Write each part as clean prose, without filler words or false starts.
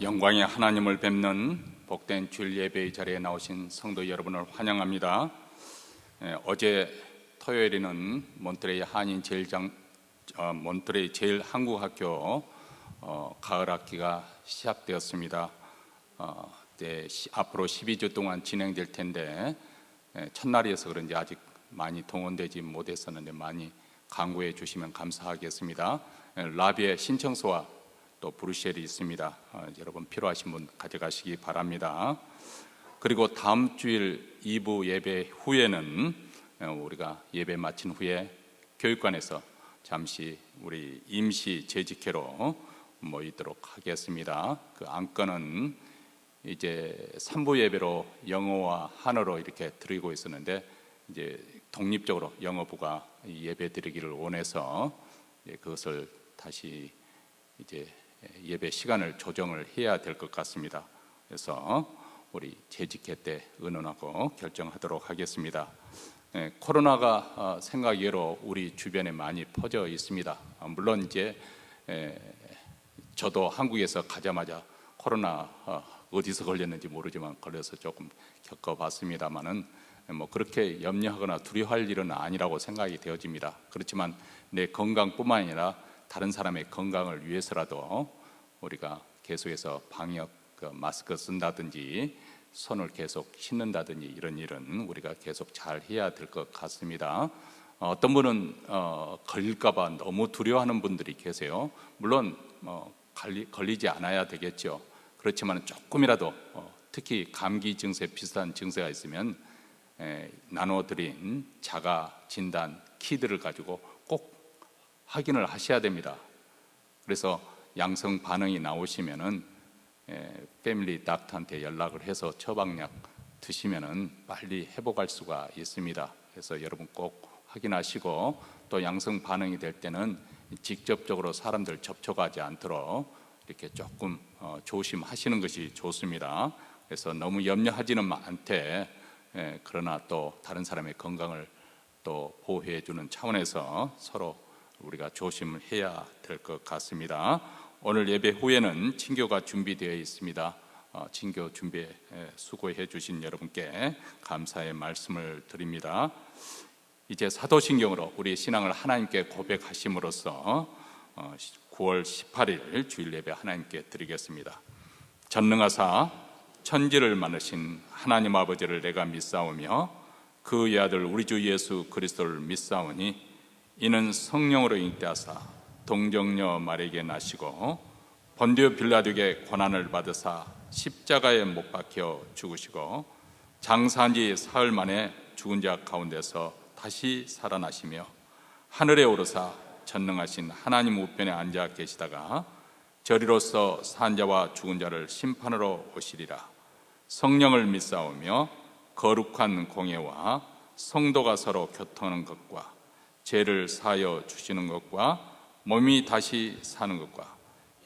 영광의 하나님을 뵙는 복된 주일 예배의 자리에 나오신 성도 여러분을 환영합니다. 어제 토요일에는 몬트레이 제일 한국학교 가을 학기가 시작되었습니다. 앞으로 12주 동안 진행될 텐데 첫날이어서 그런지 아직 많이 동원되지 못했었는데 많이 강구해 주시면 감사하겠습니다. 라비의 신청서와 또 브루셀이 있습니다. 여러분 필요하신 분 가져가시기 바랍니다. 그리고 다음 주일 2부 예배 후에는 우리가 예배 마친 후에 교육관에서 잠시 우리 임시 재직회로 모이도록 하겠습니다. 그 안건은 이제 3부 예배로 영어와 한어로 이렇게 드리고 있었는데 이제 독립적으로 영어부가 예배 드리기를 원해서 그것을 다시 이제 예배 시간을 조정을 해야 될 것 같습니다. 그래서 우리 재직회 때 의논하고 결정하도록 하겠습니다. 코로나가 생각외로 우리 주변에 많이 퍼져 있습니다. 물론 이제 저도 한국에서 가자마자 코로나 어디서 걸렸는지 모르지만 걸려서 조금 겪어봤습니다만은 그렇게 염려하거나 두려워할 일은 아니라고 생각이 되어집니다. 그렇지만 내 건강뿐만 아니라 다른 사람의 건강을 위해서라도 우리가 계속해서 방역 마스크 쓴다든지 손을 계속 씻는다든지 이런 일은 우리가 계속 잘 해야 될 것 같습니다. 어떤 분은 걸릴까 봐 너무 두려워하는 분들이 계세요. 물론 걸리지 않아야 되겠죠. 그렇지만 조금이라도 특히 감기 증세 비슷한 증세가 있으면 나눠드린 자가 진단 키트를 가지고 꼭 확인을 하셔야 됩니다. 그래서 양성 반응이 나오시면은 패밀리 닥터한테 연락을 해서 처방약 드시면은 빨리 회복할 수가 있습니다. 그래서 여러분 꼭 확인하시고 또 양성 반응이 될 때는 직접적으로 사람들 접촉하지 않도록 이렇게 조금 조심하시는 것이 좋습니다. 그래서 너무 염려하지는 않되 그러나 또 다른 사람의 건강을 또 보호해 주는 차원에서 서로 우리가 조심을 해야 될 것 같습니다. 오늘 예배 후에는 친교가 준비되어 있습니다. 친교 준비에 수고해 주신 여러분께 감사의 말씀을 드립니다. 이제 사도신경으로 우리 신앙을 하나님께 고백하심으로써 9월 18일 주일 예배 하나님께 드리겠습니다. 전능하사 천지를 만드신 하나님 아버지를 내가 믿사오며 그의 아들 우리 주 예수 그리스도를 믿사오니 이는 성령으로 잉태하사 동정녀 마리아에게 나시고 본디오 빌라도에게 고난을 받으사 십자가에 못 박혀 죽으시고 장사한 지 사흘 만에 죽은 자 가운데서 다시 살아나시며 하늘에 오르사 전능하신 하나님 우편에 앉아 계시다가 저리로서 산 자와 죽은 자를 심판으로 오시리라. 성령을 믿사오며 거룩한 공예와 성도가 서로 교통하는 것과 죄를 사하여 주시는 것과 몸이 다시 사는 것과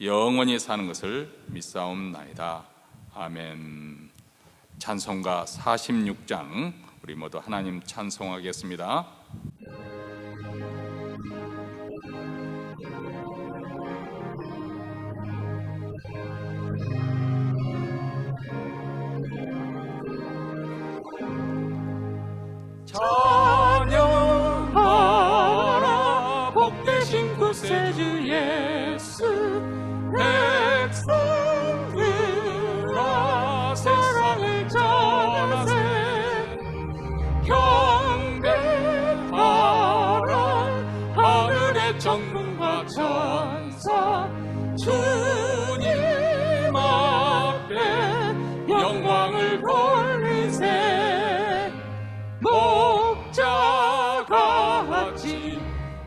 영원히 사는 것을 믿사옵나이다. 아멘. 찬송가 46장 우리 모두 하나님 찬송하겠습니다. 찬양하라 복되신 구세주 예수 백성들아 세상을 전하세 경배하라 하늘의 정문과 천사 주님 앞에 영광을 돌리세 목자같이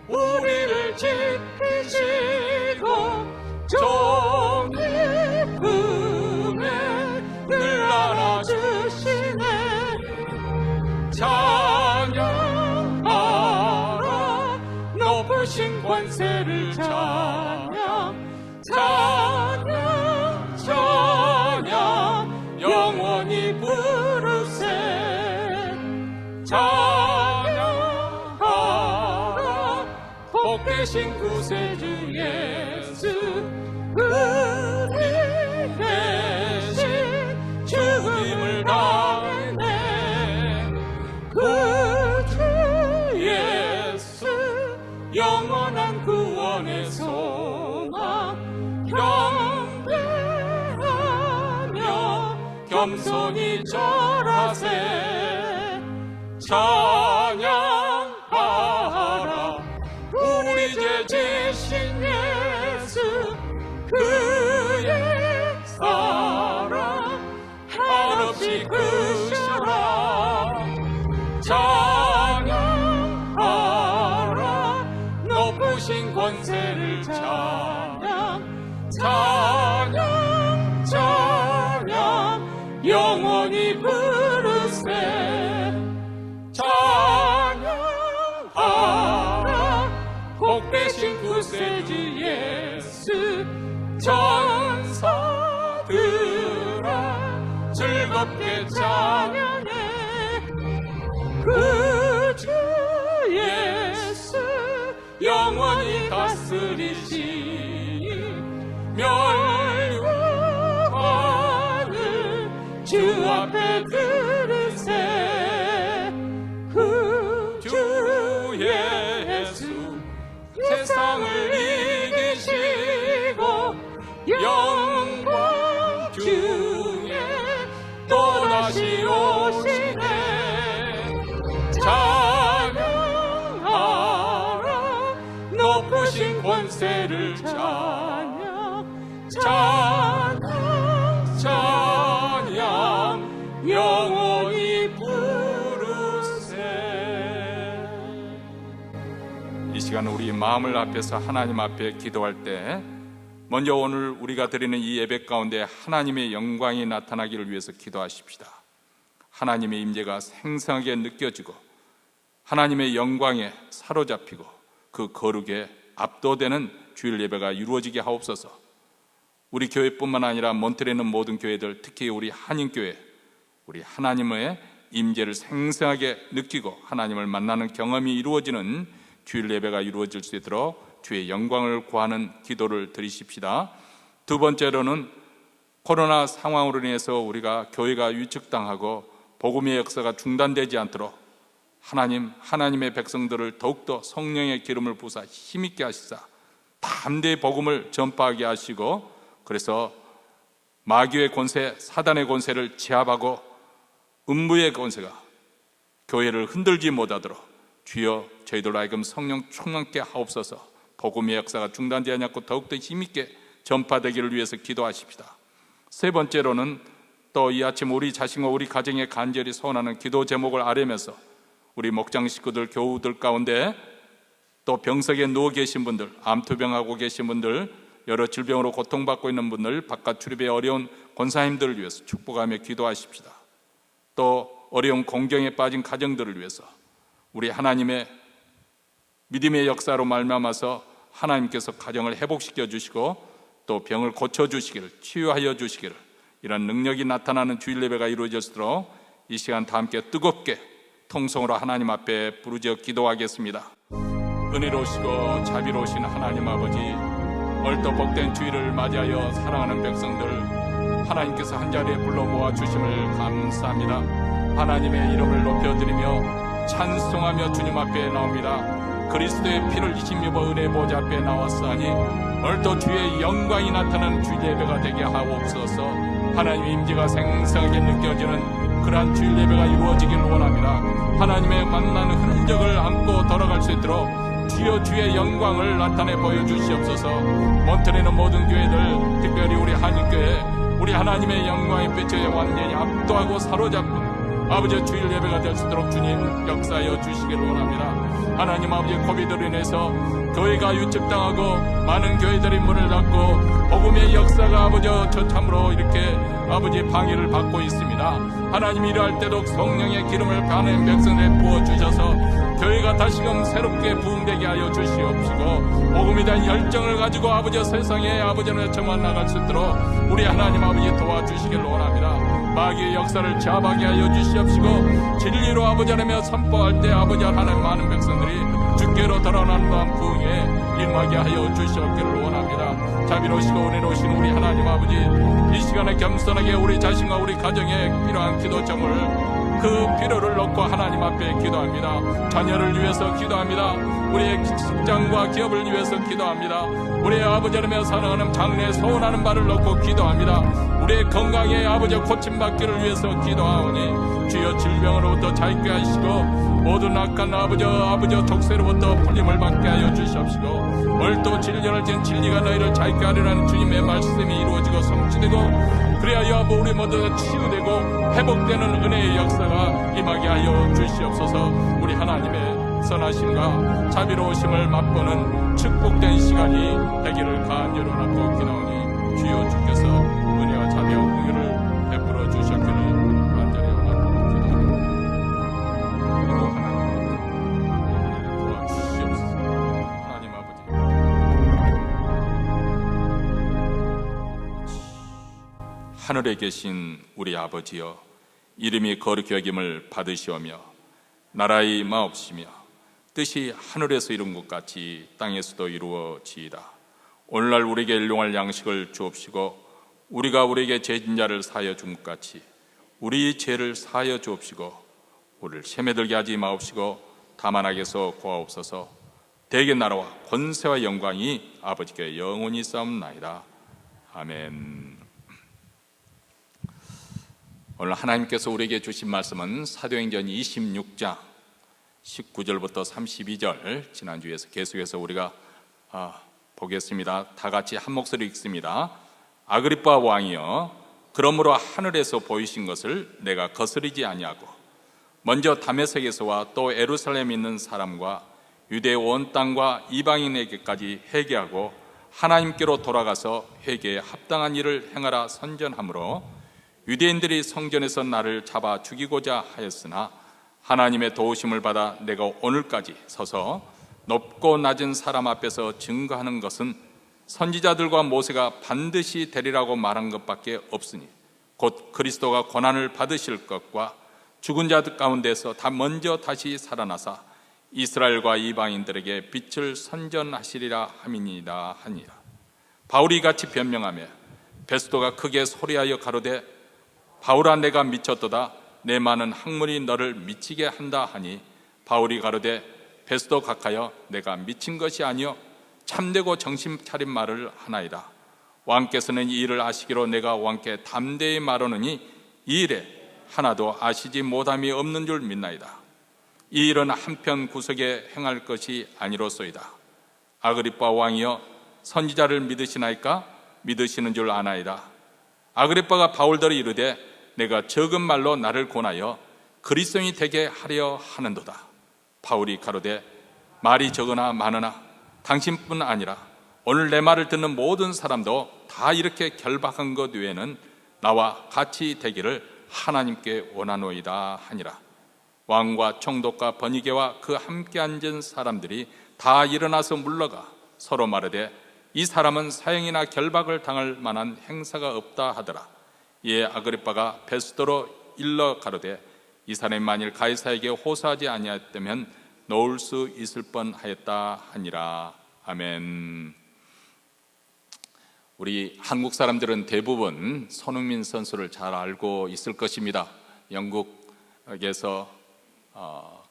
우리를 지키시고 종의 품에 늘 안아주시네 찬양하라 높으신 권세를 찬양 찬양 찬양 영원히 부르세 찬양하라 복되신 구세주 예수 우리에게 겸손히 절하세. 찬양하라 우리 죄 지신 예수, 그의 사랑 한없이 크셔라. 찬양하라 높으신 권세를 찬양, 찬양, 찬양 영원히 부르세. 찬양하라 복되신 구세주 예수, 천사들아 즐겁게 찬양해. 그 주 예수 영원히 다스리시니 멸류관을 주 앞에 들으세. 그 주 예수 세상을 이기시고 영광 중에 또다시 오시네. 찬양하라 높으신 권세를 찬양, 찬양, 찬양 영원히 부르세. 이 시간 우리 마음을 앞에서 하나님 앞에 기도할 때 먼저 오늘 우리가 드리는 이 예배 가운데 하나님의 영광이 나타나기를 위해서 기도하십시다. 하나님의 임재가 생생하게 느껴지고 하나님의 영광에 사로잡히고 그 거룩에 압도되는 주일 예배가 이루어지게 하옵소서. 우리 교회뿐만 아니라 몬트레에 있는 모든 교회들, 특히 우리 한인교회, 우리 하나님의 임재를 생생하게 느끼고 하나님을 만나는 경험이 이루어지는 주일 예배가 이루어질 수 있도록 주의 영광을 구하는 기도를 드리십시다. 두 번째로는 코로나 상황으로 인해서 우리가 교회가 위축당하고 복음의 역사가 중단되지 않도록 하나님의 백성들을 더욱더 성령의 기름을 부사 힘있게 하시사 담대히 복음을 전파하게 하시고, 그래서 마귀의 권세, 사단의 권세를 제압하고 음부의 권세가 교회를 흔들지 못하도록 주여 저희들 하여금 성령 충만케 하옵소서. 복음의 역사가 중단되지 않고 더욱더 힘있게 전파되기를 위해서 기도하십시다. 세 번째로는 또 이 아침 우리 자신과 우리 가정에 간절히 소원하는 기도 제목을 아뢰면서 우리 목장 식구들, 교우들 가운데 또 병석에 누워 계신 분들, 암투병하고 계신 분들, 여러 질병으로 고통받고 있는 분들, 바깥 출입에 어려운 권사님들을 위해서 축복하며 기도하십시다. 또 어려운 공경에 빠진 가정들을 위해서 우리 하나님의 믿음의 역사로 말미암아서 하나님께서 가정을 회복시켜 주시고 또 병을 고쳐 주시기를, 치유하여 주시기를, 이런 능력이 나타나는 주일 예배가 이루어질수록 이 시간 다 함께 뜨겁게 통성으로 하나님 앞에 부르짖어 기도하겠습니다. 은혜로우시고 자비로우신 하나님 아버지, 얼도 복된 주일을 맞이하여 사랑하는 백성들 하나님께서 한자리에 불러 모아 주심을 감사합니다. 하나님의 이름을 높여드리며 찬송하며 주님 앞에 나옵니다. 그리스도의 피를 26번 은혜 보좌 앞에 나왔사니 얼도 주의 영광이 나타나는 주일 예배가 되게 하옵소서. 하나님의 임재가 생생하게 느껴지는 그러한 주일 예배가 이루어지기를 원합니다. 하나님의 만나는 흔적을 안고 돌아갈 수 있도록 주여 주의 영광을 나타내 보여주시옵소서. 몬트레는 모든 교회들, 특별히 우리 한인교회, 우리 하나님의 영광의 빛에 완전히 압도하고 사로잡고 아버지 주일 예배가 될 수 있도록 주님 역사하여 주시기를 원합니다. 하나님 아버지, 코비드로 인해서 교회가 위축당하고 많은 교회들이 문을 닫고 복음의 역사가 아버지 처참으로 이렇게 아버지 방해를 받고 있습니다. 하나님 이러할 때도 성령의 기름을 가는 백성들에 부어주셔서 교회가 다시금 새롭게 부흥되게 하여 주시옵시고 복음에 대한 열정을 가지고 아버지 세상에 아버지는 헤쳐만 나갈 수 있도록 우리 하나님 아버지 도와주시기를 원합니다. 마귀의 역사를 제압하게 하여 주시옵시고 진리로 아버지 하나며 선포할 때 아버지 하나님 많은 백성들이 주께로 돌아오는 부흥에 임하게 하여 주시옵기를 원합니다. 자비로우시고 은혜로우신 우리 하나님 아버지, 이 시간에 겸손하게 우리 자신과 우리 가정에 필요한 기도 점을 그 필요를 놓고 하나님 앞에 기도합니다. 자녀를 위해서 기도합니다. 우리의 직장과 기업을 위해서 기도합니다. 우리의 아버지 하나님의 사랑하는 장래에 소원하는 바를 놓고 기도합니다. 우리의 건강에 아버지 고침받기를 위해서 기도하오니 주여 질병으로부터 자유케 하시고 모든 악한 아버지 족쇄로부터 풀림을 받게 하여 주시옵시고 오늘 또 진리를 진 진리가 너희를 자유케 하리라는 주님의 말씀이 이루어지고 성취되고 그리하여 우리 모두가 치유되고 회복되는 은혜의 역사가 임하게 하여 주시옵소서. 우리 하나님의 선하심과 자비로우심을 맛보는 축복된 시간이 되기를 간절히 원하고 기도하오니 주여 주께서 은혜와 자비와 공유를 베풀어 주셨기를 간절히 원하고 기도하오니 하나님 도와주시옵소서. 하나님 아버지 하늘에 계신 우리 아버지여 이름이 거룩히 여김을 받으시오며 나라의 마옵시며 뜻이 하늘에서 이룬 것 같이 땅에서도 이루어지이다. 오늘날 우리에게 일용할 양식을 주옵시고 우리가 우리에게 죄진 자를 사하여 준 것 같이 우리 죄를 사하여 주옵시고 우리를 시험에 들게 하지 마옵시고 다만 악에서 구하옵소서. 대개 나라와 권세와 영광이 아버지께 영원히 싸움나이다. 아멘. 오늘 하나님께서 우리에게 주신 말씀은 사도행전 26장 19절부터 32절 지난주에서 계속해서 우리가 보겠습니다. 다 같이 한 목소리 읽습니다. 아그리빠 왕이여 그러므로 하늘에서 보이신 것을 내가 거스르지 아니하고 먼저 다메섹에서와 또 예루살렘에 있는 사람과 유대 온 땅과 이방인에게까지 회개하고 하나님께로 돌아가서 회개에 합당한 일을 행하라 선전하므로 유대인들이 성전에서 나를 잡아 죽이고자 하였으나 하나님의 도우심을 받아 내가 오늘까지 서서 높고 낮은 사람 앞에서 증거하는 것은 선지자들과 모세가 반드시 되리라고 말한 것밖에 없으니 곧 그리스도가 고난을 받으실 것과 죽은 자들 가운데서 다 먼저 다시 살아나사 이스라엘과 이방인들에게 빛을 선전하시리라 함이니이다 하니라. 바울이 같이 변명하며 베스도가 크게 소리하여 가로되 바울아 내가 미쳤도다. 내 많은 학문이 너를 미치게 한다 하니 바울이 가로되 베스도 각하여 내가 미친 것이 아니요 참되고 정신 차린 말을 하나이다. 왕께서는 이 일을 아시기로 내가 왕께 담대히 말하노니 이 일에 하나도 아시지 못함이 없는 줄 믿나이다. 이 일은 한편 구석에 행할 것이 아니로소이다. 아그리빠 왕이여 선지자를 믿으시나이까? 믿으시는 줄 아나이다. 아그리빠가 바울더러 이르되 내가 적은 말로 나를 권하여 그리스도인이 되게 하려 하는도다. 바울이 가로되 말이 적으나 많으나 당신뿐 아니라 오늘 내 말을 듣는 모든 사람도 다 이렇게 결박한 것 외에는 나와 같이 되기를 하나님께 원하노이다 하니라. 왕과 총독과 번이게와 그 함께 앉은 사람들이 다 일어나서 물러가 서로 말하되 이 사람은 사형이나 결박을 당할 만한 행사가 없다 하더라. 이에 아그리빠가 베스도로 일러 가로되 이 사람이 만일 가이사에게 호소하지 아니하였다면 놓을 수 있을 뻔하였다 하니라. 아멘. 우리 한국 사람들은 대부분 손흥민 선수를 잘 알고 있을 것입니다. 영국에서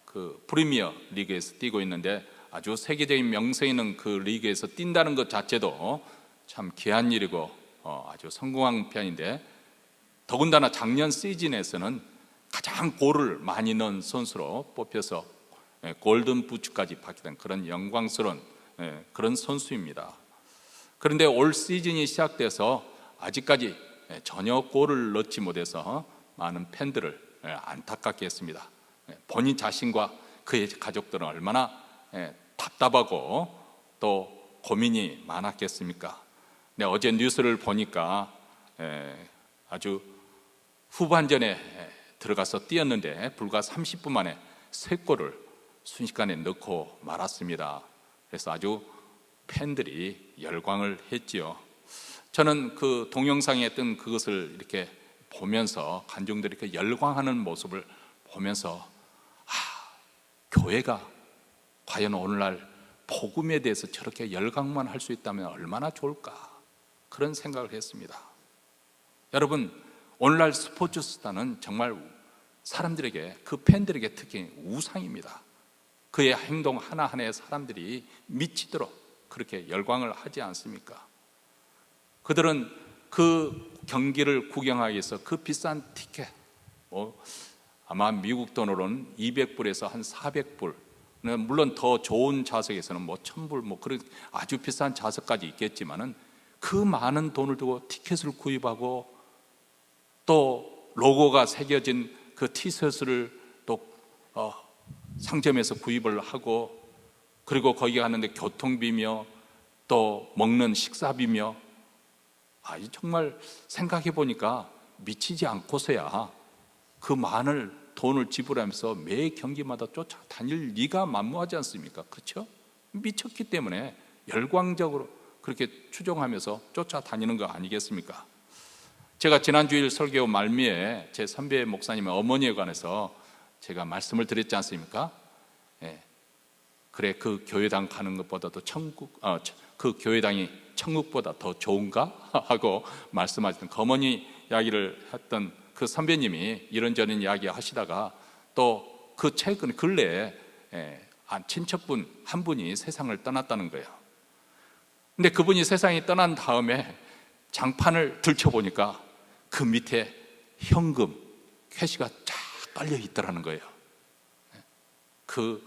그 프리미어 리그에서 뛰고 있는데 아주 세계적인 명성 있는 그 리그에서 뛴다는 것 자체도 참 귀한 일이고 아주 성공한 편인데 더군다나 작년 시즌에서는 가장 골을 많이 넣은 선수로 뽑혀서 골든 부츠까지 받게 된 그런 영광스러운 그런 선수입니다. 그런데 올 시즌이 시작돼서 아직까지 전혀 골을 넣지 못해서 많은 팬들을 안타깝게 했습니다. 본인 자신과 그의 가족들은 얼마나 답답하고 또 고민이 많았겠습니까? 네, 어제 뉴스를 보니까 아주 후반전에 들어가서 뛰었는데 불과 30분 만에 3골을 순식간에 넣고 말았습니다. 그래서 아주 팬들이 열광을 했지요. 저는 그 동영상에 뜬 그것을 이렇게 보면서 관중들이 그 열광하는 모습을 보면서 교회가 과연 오늘날 복음에 대해서 저렇게 열광만 할 수 있다면 얼마나 좋을까 그런 생각을 했습니다. 여러분, 오늘날 스포츠 스타는 정말 사람들에게 그 팬들에게 특히 우상입니다. 그의 행동 하나하나에 사람들이 미치도록 그렇게 열광을 하지 않습니까? 그들은 그 경기를 구경하기 위해서 그 비싼 티켓, 아마 미국 돈으로는 200불에서 한 400불, 물론 더 좋은 좌석에서는 1000불, 그런 아주 비싼 좌석까지 있겠지만은 그 많은 돈을 두고 티켓을 구입하고 또 로고가 새겨진 그 티셔츠를 또 상점에서 구입을 하고, 그리고 거기 가는데 교통비며 또 먹는 식사비며, 정말 생각해 보니까 미치지 않고서야 그 많은 돈을 지불하면서 매 경기마다 쫓아다닐 리가 만무하지 않습니까? 그렇죠? 미쳤기 때문에 열광적으로 그렇게 추종하면서 쫓아다니는 거 아니겠습니까? 제가 지난 주일 설교 말미에 제 선배 목사님의 어머니에 관해서 제가 말씀을 드렸지 않습니까? 그래, 그 교회당 가는 것보다도 그 교회당이 천국보다 더 좋은가? 하고 말씀하시던 그 어머니 이야기를 했던 그 선배님이 이런저런 이야기 하시다가 또 그 최근 근래에 친척분 한 분이 세상을 떠났다는 거예요. 근데 그분이 세상에 떠난 다음에 장판을 들춰보니까 그 밑에 현금, 캐시가 쫙 깔려 있더라는 거예요. 그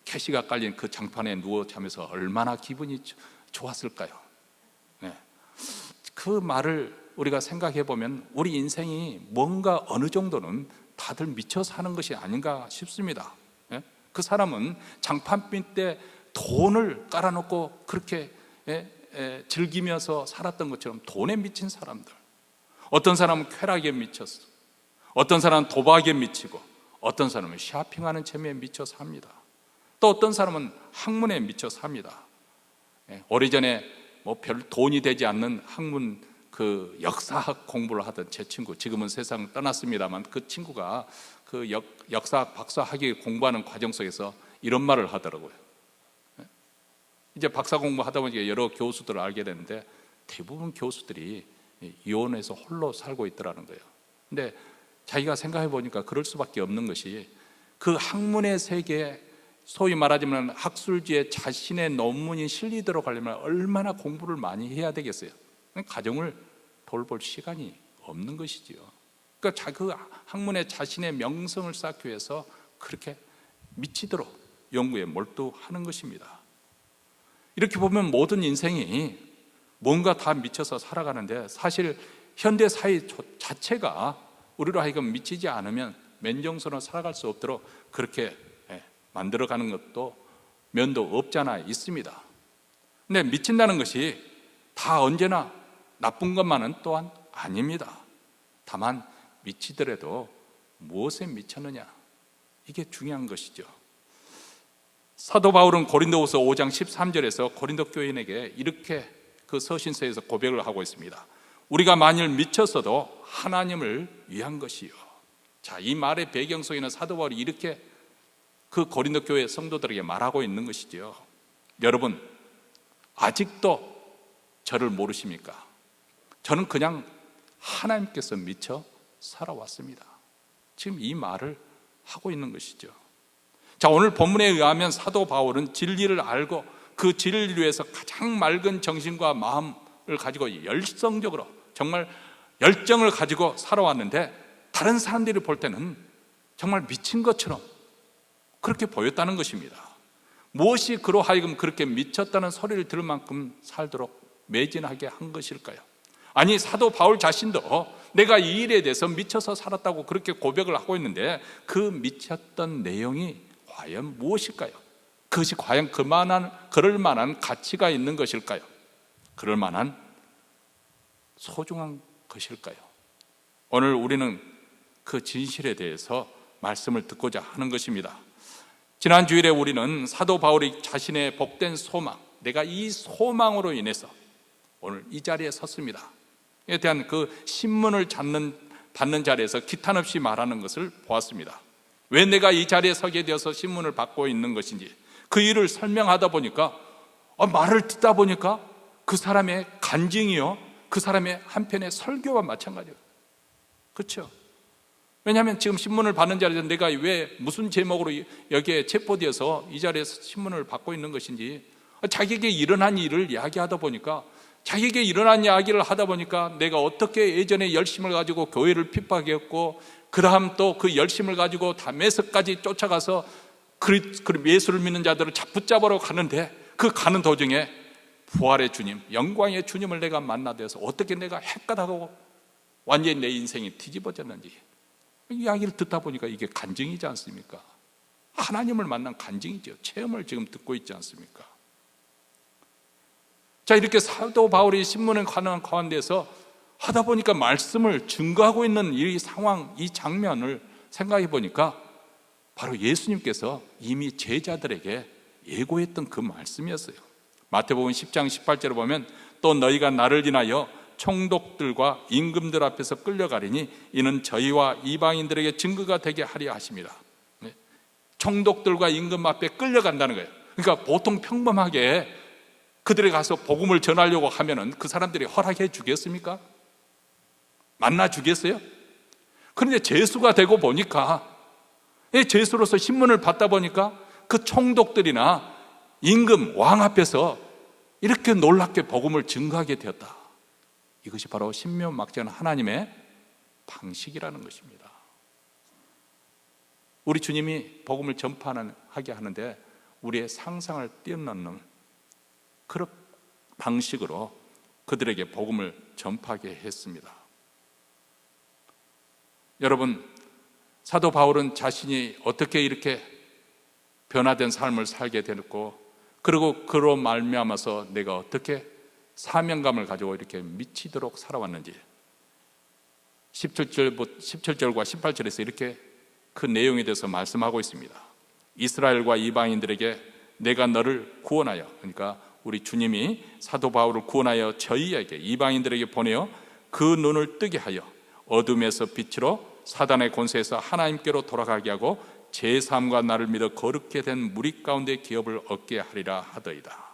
캐시가 깔린 그 장판에 누워 자면서 얼마나 기분이 좋았을까요? 그 말을 우리가 생각해 보면 우리 인생이 뭔가 어느 정도는 다들 미쳐 사는 것이 아닌가 싶습니다. 그 사람은 장판 밑에 돈을 깔아놓고 그렇게 즐기면서 살았던 것처럼 돈에 미친 사람들, 어떤 사람은 쾌락에 미쳤어, 어떤 사람은 도박에 미치고, 어떤 사람은 쇼핑하는 재미에 미쳐 삽니다. 또 어떤 사람은 학문에 미쳐 삽니다. 오래전에 별 돈이 되지 않는 학문 그 역사학 공부를 하던 제 친구, 지금은 세상 떠났습니다만 그 친구가 그 역사학 박사학위 공부하는 과정 속에서 이런 말을 하더라고요. 이제 박사 공부하다 보니까 여러 교수들을 알게 됐는데 대부분 교수들이 이혼해서 홀로 살고 있더라는 거예요. 근데 자기가 생각해 보니까 그럴 수밖에 없는 것이, 그 학문의 세계에 소위 말하자면 학술지에 자신의 논문이 실리도록 하려면 얼마나 공부를 많이 해야 되겠어요. 가정을 돌볼 시간이 없는 것이지요. 그러니까 그 학문에 자신의 명성을 쌓기 위해서 그렇게 미치도록 연구에 몰두하는 것입니다. 이렇게 보면 모든 인생이 뭔가 다 미쳐서 살아가는데, 사실 현대 사회 자체가 우리로 하여금 미치지 않으면 맨정신으로 살아갈 수 없도록 그렇게 만들어가는 것도 면도 없잖아 있습니다. 근데 미친다는 것이 다 언제나 나쁜 것만은 또한 아닙니다. 다만 미치더라도 무엇에 미쳤느냐, 이게 중요한 것이죠. 사도 바울은 고린도후서 5장 13절에서 고린도 교인에게 이렇게 그 서신서에서 고백을 하고 있습니다. 우리가 만일 미쳤어도 하나님을 위한 것이요. 자, 이 말의 배경 속에는 사도 바울이 이렇게 그 고린도 교회 성도들에게 말하고 있는 것이죠. 여러분, 아직도 저를 모르십니까? 저는 그냥 하나님께서 미쳐 살아왔습니다. 지금 이 말을 하고 있는 것이죠. 자, 오늘 본문에 의하면 사도 바울은 진리를 알고 그 진리를 위해서 가장 맑은 정신과 마음을 가지고 열성적으로 정말 열정을 가지고 살아왔는데, 다른 사람들이 볼 때는 정말 미친 것처럼 그렇게 보였다는 것입니다. 무엇이 그로 하여금 그렇게 미쳤다는 소리를 들을 만큼 살도록 매진하게 한 것일까요? 아니, 사도 바울 자신도 내가 이 일에 대해서 미쳐서 살았다고 그렇게 고백을 하고 있는데, 그 미쳤던 내용이 과연 무엇일까요? 그것이 과연 그럴 만한 가치가 있는 것일까요? 그럴 만한 소중한 것일까요? 오늘 우리는 그 진실에 대해서 말씀을 듣고자 하는 것입니다. 지난 주일에 우리는 사도 바울이 자신의 복된 소망, 내가 이 소망으로 인해서 오늘 이 자리에 섰습니다, 에 대한 그 신문을 받는 자리에서 기탄 없이 말하는 것을 보았습니다. 왜 내가 이 자리에 서게 되어서 신문을 받고 있는 것인지 그 일을 설명하다 보니까, 말을 듣다 보니까 그 사람의 간증이요, 그 사람의 한편의 설교와 마찬가지예요. 그렇죠? 왜냐하면 지금 신문을 받는 자리에서 내가 왜 무슨 제목으로 여기에 체포되어서 이 자리에서 신문을 받고 있는 것인지, 자기에게 일어난 일을 이야기하다 보니까, 자기에게 일어난 이야기를 하다 보니까 내가 어떻게 예전에 열심을 가지고 교회를 핍박했고, 그 다음 또 그 열심을 가지고 다메섹까지 쫓아가서 예수를 믿는 자들을 붙잡으러 가는데, 그 가는 도중에 부활의 주님, 영광의 주님을 내가 만나돼서 어떻게 내가 헷가닥하고 완전히 내 인생이 뒤집어졌는지, 이 이야기를 듣다 보니까 이게 간증이지 않습니까? 하나님을 만난 간증이죠. 체험을 지금 듣고 있지 않습니까? 자, 이렇게 사도 바울이 신문을 가는 가운데서 하다 보니까 말씀을 증거하고 있는 이 상황, 이 장면을 생각해 보니까 바로 예수님께서 이미 제자들에게 예고했던 그 말씀이었어요. 마태복음 10장 18절에 보면, 또 너희가 나를 인하여 총독들과 임금들 앞에서 끌려가리니 이는 저희와 이방인들에게 증거가 되게 하려 하십니다. 총독들과 임금 앞에 끌려간다는 거예요. 그러니까 보통 평범하게 그들에 가서 복음을 전하려고 하면은 그 사람들이 허락해 주겠습니까? 만나 주겠어요? 그런데 제수가 되고 보니까, 제수로서 신문을 받다 보니까 그 총독들이나 임금, 왕 앞에서 이렇게 놀랍게 복음을 증거하게 되었다. 이것이 바로 신묘막전 하나님의 방식이라는 것입니다. 우리 주님이 복음을 전파하게 하는데 우리의 상상을 뛰어넘는 그런 방식으로 그들에게 복음을 전파하게 했습니다. 여러분, 사도 바울은 자신이 어떻게 이렇게 변화된 삶을 살게 되었고, 그리고 그로 말미암아서 내가 어떻게 사명감을 가지고 이렇게 미치도록 살아왔는지 17절과 18절에서 이렇게 그 내용에 대해서 말씀하고 있습니다. 이스라엘과 이방인들에게 내가 너를 구원하여, 그러니까 우리 주님이 사도 바울을 구원하여 저희에게, 이방인들에게 보내어 그 눈을 뜨게 하여 어둠에서 빛으로 사단의 권세에서 하나님께로 돌아가게 하고 제3과 나를 믿어 거룩게 된 무리 가운데 기업을 얻게 하리라 하더이다.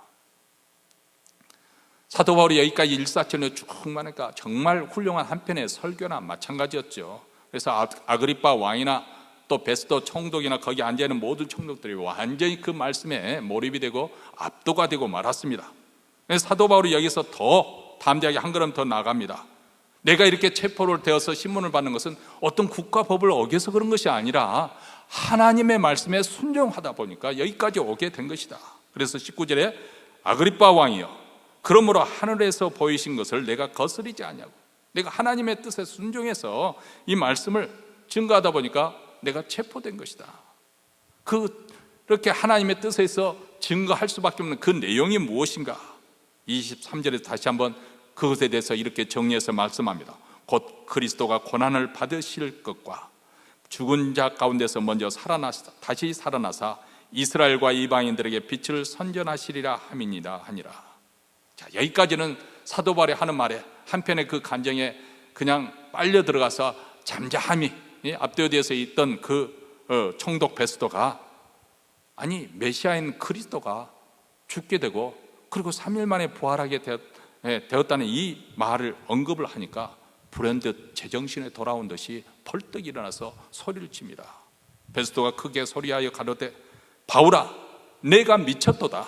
사도 바울이 여기까지 일사천리로 쭉 가니까 정말 훌륭한 한편의 설교나 마찬가지였죠. 그래서 아그리빠 왕이나 또 베스도 총독이나 거기 앉아있는 모든 총독들이 완전히 그 말씀에 몰입이 되고 압도가 되고 말았습니다. 그래서 사도 바울이 여기서 더 담대하게 한 걸음 더 나아갑니다. 내가 이렇게 체포를 되어서 신문을 받는 것은 어떤 국가법을 어겨서 그런 것이 아니라 하나님의 말씀에 순종하다 보니까 여기까지 오게 된 것이다. 그래서 19절에 아그리빠 왕이여, 그러므로 하늘에서 보이신 것을 내가 거스리지 않냐고, 내가 하나님의 뜻에 순종해서 이 말씀을 증거하다 보니까 내가 체포된 것이다. 그렇게 하나님의 뜻에서 증거할 수밖에 없는 그 내용이 무엇인가? 23절에서 다시 한번 그것에 대해서 이렇게 정리해서 말씀합니다. 곧 그리스도가 고난을 받으실 것과 죽은 자 가운데서 먼저 다시 살아나사 이스라엘과 이방인들에게 빛을 선전하시리라 함이니라 하니라. 자, 여기까지는 사도 바울이 하는 말에 한편의 그 간정에 그냥 빨려 들어가서 잠잠히 압도되어서 있던 그 총독 베스도가, 아니 메시아인 그리스도가 죽게 되고 그리고 3일 만에 부활하게 되었다는 이 말을 언급을 하니까 불현듯 제정신에 돌아온 듯이 벌떡 일어나서 소리를 칩니다. 베스도가 크게 소리하여 가로되 바울아, 내가 미쳤도다.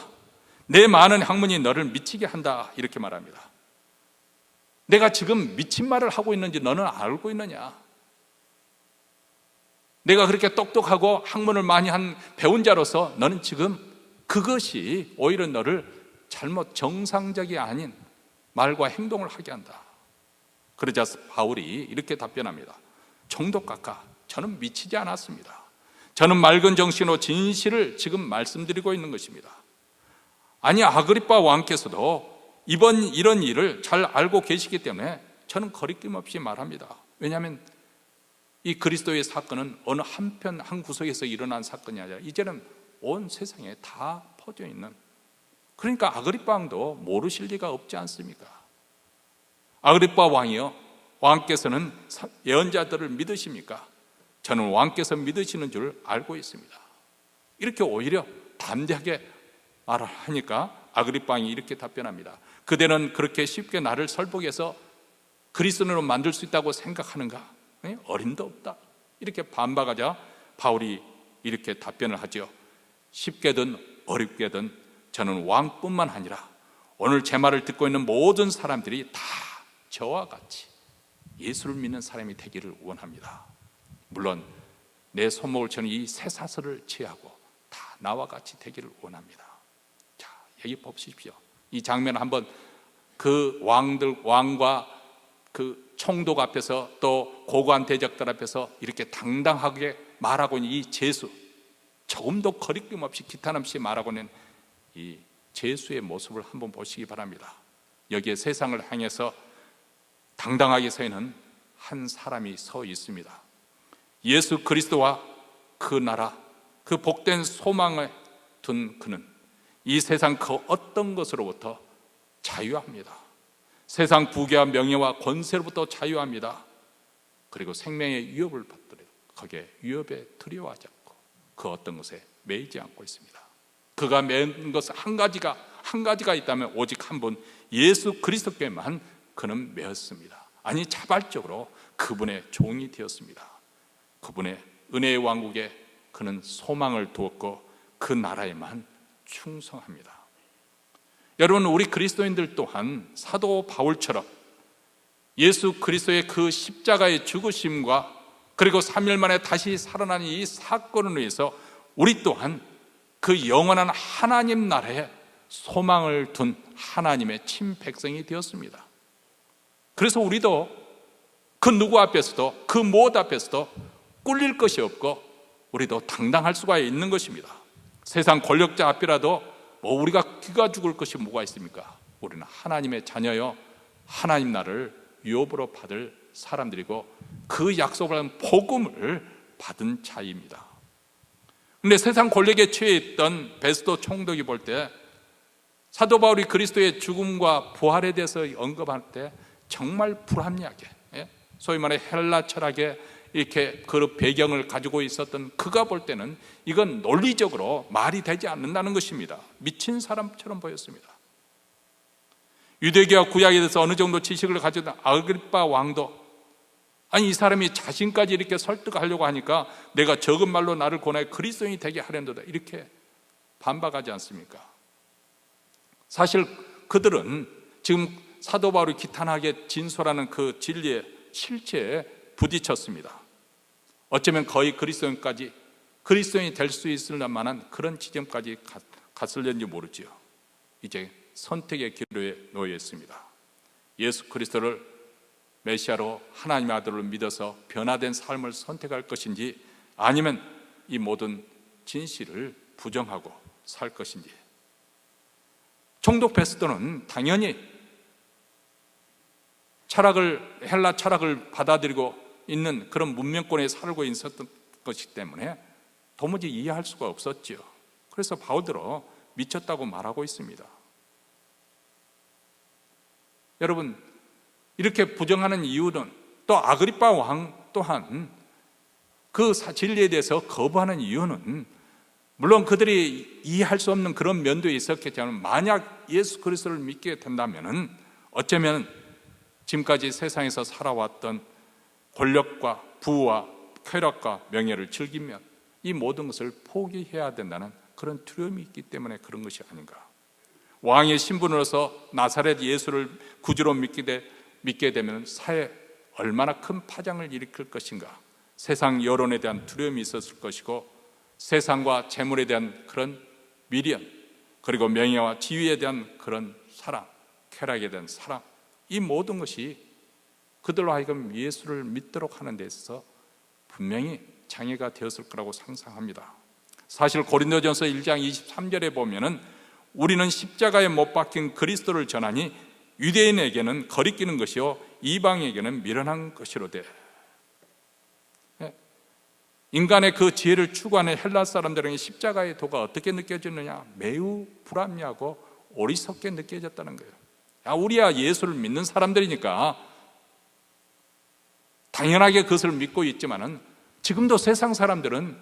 내 많은 학문이 너를 미치게 한다. 이렇게 말합니다. 내가 지금 미친 말을 하고 있는지 너는 알고 있느냐? 내가 그렇게 똑똑하고 학문을 많이 한 배운 자로서 너는 지금 그것이 오히려 너를 잘못 정상적이 아닌 말과 행동을 하게 한다. 그러자 바울이 이렇게 답변합니다. 총독각하, 저는 미치지 않았습니다. 저는 맑은 정신으로 진실을 지금 말씀드리고 있는 것입니다. 아니, 아그리빠 왕께서도 이번 이런 일을 잘 알고 계시기 때문에 저는 거리낌 없이 말합니다. 왜냐하면 이 그리스도의 사건은 어느 한 구석에서 일어난 사건이 아니라 이제는 온 세상에 다 퍼져 있는, 그러니까 아그리빠 왕도 모르실 리가 없지 않습니까? 아그리빠 왕이요, 왕께서는 예언자들을 믿으십니까? 저는 왕께서 믿으시는 줄 알고 있습니다. 이렇게 오히려 담대하게 말을 하니까 아그리빠 왕이 이렇게 답변합니다. 그대는 그렇게 쉽게 나를 설득해서 그리스도인으로 만들 수 있다고 생각하는가? 어림도 없다. 이렇게 반박하자 바울이 이렇게 답변을 하죠. 쉽게든 어렵게든 저는 왕뿐만 아니라 오늘 제 말을 듣고 있는 모든 사람들이 다 저와 같이 예수를 믿는 사람이 되기를 원합니다. 물론 내 손목을 저는 이 쇠사슬을 취하고 다 나와 같이 되기를 원합니다. 자, 여기 보십시오. 이 장면 한번 그 왕과 그 총독 앞에서 또 고관 대적들 앞에서 이렇게 당당하게 말하고 있는 이 제수, 조금도 거리낌 없이 기탄 없이 말하고 있는 이 제수의 모습을 한번 보시기 바랍니다. 여기에 세상을 향해서 당당하게 서 있는 한 사람이 서 있습니다. 예수 그리스도와 그 나라, 그 복된 소망을 둔 그는 이 세상 그 어떤 것으로부터 자유합니다. 세상 부귀와 명예와 권세로부터 자유합니다. 그리고 생명의 위협을 받더라도 거기에 위협에 두려워하지 않고 그 어떤 것에 매이지 않고 있습니다. 그가 매는 것은 한 가지가 있다면 오직 한 분 예수 그리스도께만 그는 매었습니다. 아니 자발적으로 그분의 종이 되었습니다. 그분의 은혜의 왕국에 그는 소망을 두었고 그 나라에만 충성합니다. 여러분, 우리 그리스도인들 또한 사도 바울처럼 예수 그리스도의 그 십자가의 죽으심과 그리고 3일 만에 다시 살아나는 이 사건을 위해서 우리 또한 그 영원한 하나님 나라에 소망을 둔 하나님의 친백성이 되었습니다. 그래서 우리도 그 누구 앞에서도 그 무엇 앞에서도 꿀릴 것이 없고 우리도 당당할 수가 있는 것입니다. 세상 권력자 앞이라도 뭐 우리가 기가 죽을 것이 뭐가 있습니까? 우리는 하나님의 자녀여 하나님 나라를 유업으로 받을 사람들이고 그 약속을 한 복음을 받은 자입니다. 그런데 세상 권력에 취해 있던 베스도 총독이 볼 때 사도 바울이 그리스도의 죽음과 부활에 대해서 언급할 때 정말 불합리하게, 소위 말해 헬라 철학에 이렇게 그 배경을 가지고 있었던 그가 볼 때는 이건 논리적으로 말이 되지 않는다는 것입니다. 미친 사람처럼 보였습니다. 유대교와 구약에 대해서 어느 정도 지식을 가지던 아그리빠 왕도 아니 이 사람이 자신까지 이렇게 설득하려고 하니까 내가 적은 말로 나를 권하여 그리스도인이 되게 하려는도다 이렇게 반박하지 않습니까? 사실 그들은 지금 사도 바울이 기탄하게 진술하는 그 진리의 실체에 부딪혔습니다. 어쩌면 거의 그리스도인이 될 수 있을 만한 그런 지점까지 갔을는지 모르지요. 이제 선택의 기로에 놓여 있습니다. 예수 그리스도를 메시아로 하나님의 아들로 믿어서 변화된 삶을 선택할 것인지 아니면 이 모든 진실을 부정하고 살 것인지. 총독 베스도는 당연히 헬라 철학을 받아들이고 있는 그런 문명권에 살고 있었던 것이기 때문에 도무지 이해할 수가 없었죠. 그래서 바울대로 미쳤다고 말하고 있습니다. 여러분, 이렇게 부정하는 이유는 또 아그리빠 왕 또한 그 진리에 대해서 거부하는 이유는 물론 그들이 이해할 수 없는 그런 면도 있었겠지만 만약 예수 그리스도를 믿게 된다면 어쩌면 지금까지 세상에서 살아왔던 권력과 부와 쾌락과 명예를 즐기면 이 모든 것을 포기해야 된다는 그런 두려움이 있기 때문에 그런 것이 아닌가. 왕의 신분으로서 나사렛 예수를 구주로 믿게 되면 사회에 얼마나 큰 파장을 일으킬 것인가. 세상 여론에 대한 두려움이 있었을 것이고 세상과 재물에 대한 그런 미련, 그리고 명예와 지위에 대한 그런 사랑, 쾌락에 대한 사랑, 이 모든 것이 그들로 하여금 예수를 믿도록 하는 데 있어서 분명히 장애가 되었을 거라고 상상합니다. 사실 고린도전서 1장 23절에 보면은 우리는 십자가에 못 박힌 그리스도를 전하니 유대인에게는 거리끼는 것이요 이방에게는 미련한 것이로되. 인간의 그 지혜를 추구하는 헬라 사람들에게 십자가의 도가 어떻게 느껴지느냐? 매우 불합리하고 어리석게 느껴졌다는 거예요. 우리야 예수를 믿는 사람들이니까 당연하게 그것을 믿고 있지만은 지금도 세상 사람들은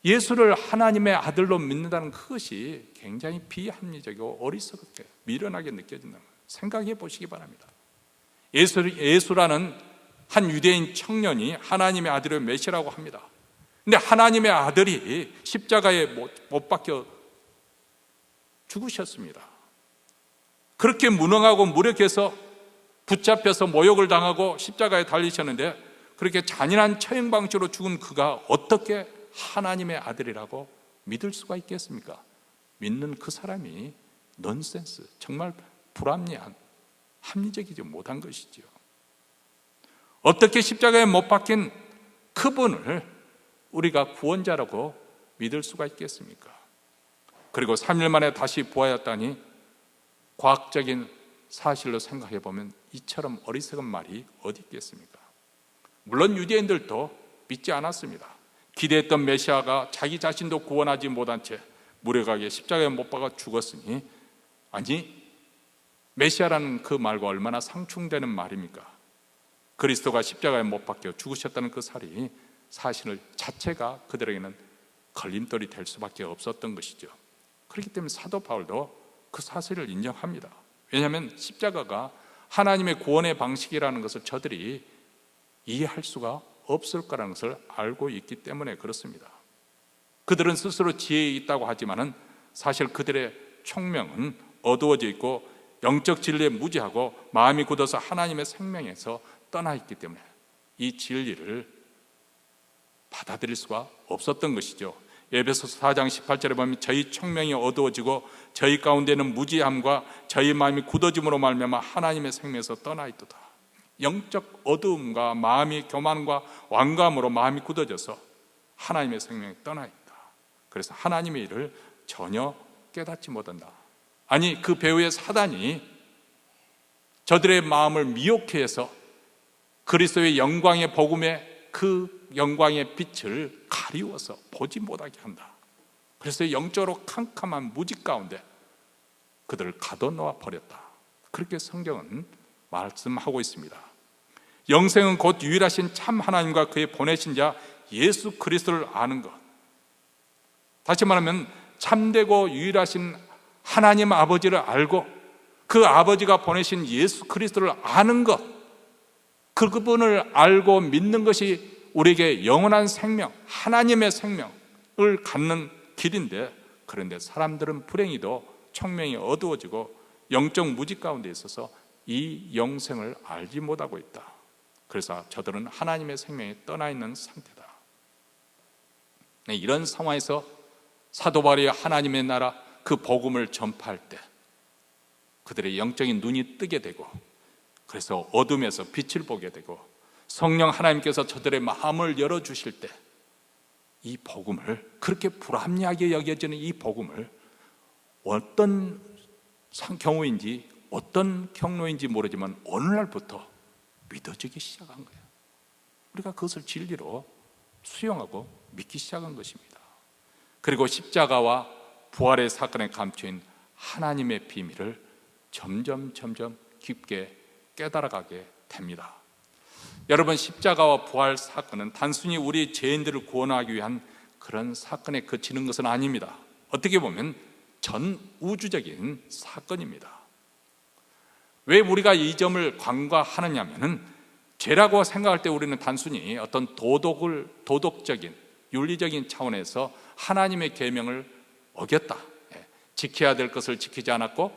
예수를 하나님의 아들로 믿는다는 그것이 굉장히 비합리적이고 어리석게 미련하게 느껴진다는 거예요. 생각해 보시기 바랍니다. 예수라는 한 유대인 청년이 하나님의 아들을 메시라고 합니다. 근데 하나님의 아들이 십자가에 못 박혀 죽으셨습니다. 그렇게 무능하고 무력해서 붙잡혀서 모욕을 당하고 십자가에 달리셨는데, 그렇게 잔인한 처형 방식으로 죽은 그가 어떻게 하나님의 아들이라고 믿을 수가 있겠습니까? 믿는 그 사람이 넌센스, 정말 불합리한, 합리적이지 못한 것이죠. 어떻게 십자가에 못 박힌 그분을 우리가 구원자라고 믿을 수가 있겠습니까? 그리고 3일 만에 다시 부활했다니, 과학적인 사실로 생각해 보면 이처럼 어리석은 말이 어디 있겠습니까? 물론 유대인들도 믿지 않았습니다. 기대했던 메시아가 자기 자신도 구원하지 못한 채 무력하게 십자가에 못 박아 죽었으니, 아니, 메시아라는 그 말과 얼마나 상충되는 말입니까? 그리스도가 십자가에 못 박혀 죽으셨다는 그 사실 자체가 그들에게는 걸림돌이 될 수밖에 없었던 것이죠. 그렇기 때문에 사도 바울도 그 사실을 인정합니다. 왜냐하면 십자가가 하나님의 구원의 방식이라는 것을 저들이 이해할 수가 없을 거라는 것을 알고 있기 때문에 그렇습니다. 그들은 스스로 지혜에 있다고 하지만은 사실 그들의 총명은 어두워져 있고 영적 진리에 무지하고 마음이 굳어서 하나님의 생명에서 떠나 있기 때문에 이 진리를 받아들일 수가 없었던 것이죠. 에베소서 4장 18절에 보면 저희 총명이 어두워지고 저희 가운데는 무지함과 저희 마음이 굳어짐으로 말미암아 하나님의 생명에서 떠나 있도다. 영적 어두움과 마음이 교만과 완감으로 마음이 굳어져서 하나님의 생명이 떠나 있다. 그래서 하나님의 일을 전혀 깨닫지 못한다. 아니, 그 배후의 사단이 저들의 마음을 미혹해 해서 그리스도의 영광의 복음의 그 영광의 빛을 가리워서 보지 못하게 한다. 그래서 영적으로 캄캄한 무지 가운데 그들을 가둬놓아 버렸다. 그렇게 성경은 말씀하고 있습니다. 영생은 곧 유일하신 참 하나님과 그의 보내신 자 예수 그리스도를 아는 것. 다시 말하면 참되고 유일하신 하나님 아버지를 알고 그 아버지가 보내신 예수 그리스도를 아는 것, 그분을 알고 믿는 것이 우리에게 영원한 생명, 하나님의 생명을 갖는 길인데, 그런데 사람들은 불행히도 총명이 어두워지고 영적 무지 가운데 있어서 이 영생을 알지 못하고 있다. 그래서 저들은 하나님의 생명이 떠나 있는 상태다. 이런 상황에서 사도 바울이 하나님의 나라 그 복음을 전파할 때 그들의 영적인 눈이 뜨게 되고, 그래서 어둠에서 빛을 보게 되고, 성령 하나님께서 저들의 마음을 열어주실 때 이 복음을, 그렇게 불합리하게 여겨지는 이 복음을 어떤 경우인지 어떤 경로인지 모르지만 어느 날부터 믿어지기 시작한 거예요. 우리가 그것을 진리로 수용하고 믿기 시작한 것입니다. 그리고 십자가와 부활의 사건에 감추인 하나님의 비밀을 점점 깊게 깨달아가게 됩니다. 여러분, 십자가와 부활 사건은 단순히 우리 죄인들을 구원하기 위한 그런 사건에 그치는 것은 아닙니다. 어떻게 보면 전 우주적인 사건입니다. 왜 우리가 이 점을 간과하느냐면은, 죄라고 생각할 때 우리는 단순히 어떤 도덕적인 윤리적인 차원에서 하나님의 계명을 어겼다, 지켜야 될 것을 지키지 않았고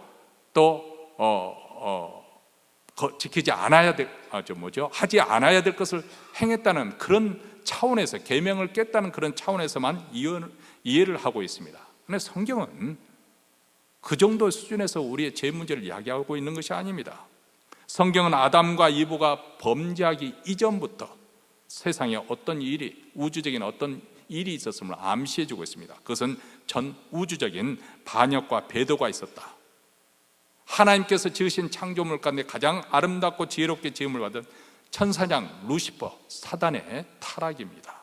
또 지키지 않아야 될 하지 않아야 될 것을 행했다는 그런 차원에서, 계명을 깼다는 그런 차원에서만 이해를 하고 있습니다. 그런데 성경은 그 정도 수준에서 우리의 죄 문제를 이야기하고 있는 것이 아닙니다. 성경은 아담과 이브가 범죄하기 이전부터 세상에 어떤 일이, 우주적인 어떤 일이 있었음을 암시해주고 있습니다. 그것은 전 우주적인 반역과 배도가 있었다. 하나님께서 지으신 창조물 가운데 가장 아름답고 지혜롭게 지음을 받은 천사장 루시퍼, 사단의 타락입니다.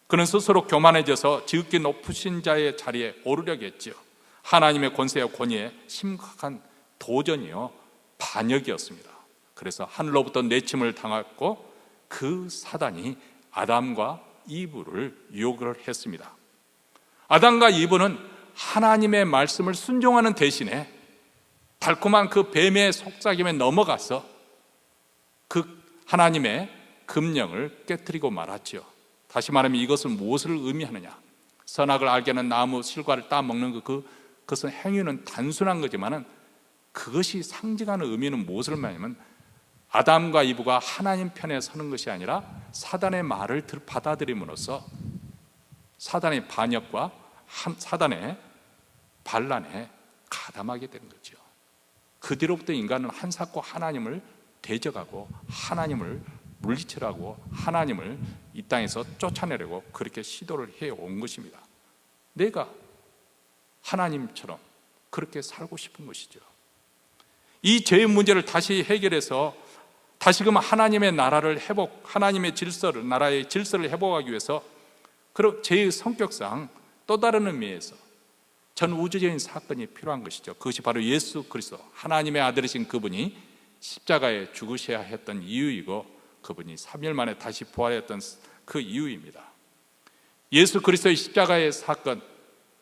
그는 스스로 교만해져서 지극히 높으신 자의 자리에 오르려고 했죠. 하나님의 권세와 권위에 심각한 도전이요, 반역이었습니다. 그래서 하늘로부터 내침을 당했고 그 사단이 아담과 이브를 유혹을 했습니다. 아담과 이브는 하나님의 말씀을 순종하는 대신에 달콤한 그 뱀의 속삭임에 넘어가서 그 하나님의 금령을 깨뜨리고 말았지요. 다시 말하면 이것은 무엇을 의미하느냐? 선악을 알게 하는 나무 실과를 따먹는 그것은 행위는 단순한 거지만은 그것이 상징하는 의미는 무엇을 말하냐면 아담과 이브가 하나님 편에 서는 것이 아니라 사단의 말을 받아들임으로써 사단의 반역과 사단의 반란에 가담하게 되는 거죠. 그 뒤로부터 인간은 한사코 하나님을 대적하고 하나님을 물리치라고 하나님을 이 땅에서 쫓아내려고 그렇게 시도를 해온 것입니다. 내가 하나님처럼 그렇게 살고 싶은 것이죠. 이 죄의 문제를 다시 해결해서 다시금 하나님의 나라를 하나님의 질서를, 나라의 질서를 회복하기 위해서 그리고 죄의 성격상 또 다른 의미에서 전 우주적인 사건이 필요한 것이죠. 그것이 바로 예수 그리스도, 하나님의 아들이신 그분이 십자가에 죽으셔야 했던 이유이고 그분이 3일 만에 다시 부활했던 그 이유입니다. 예수 그리스도의 십자가의 사건,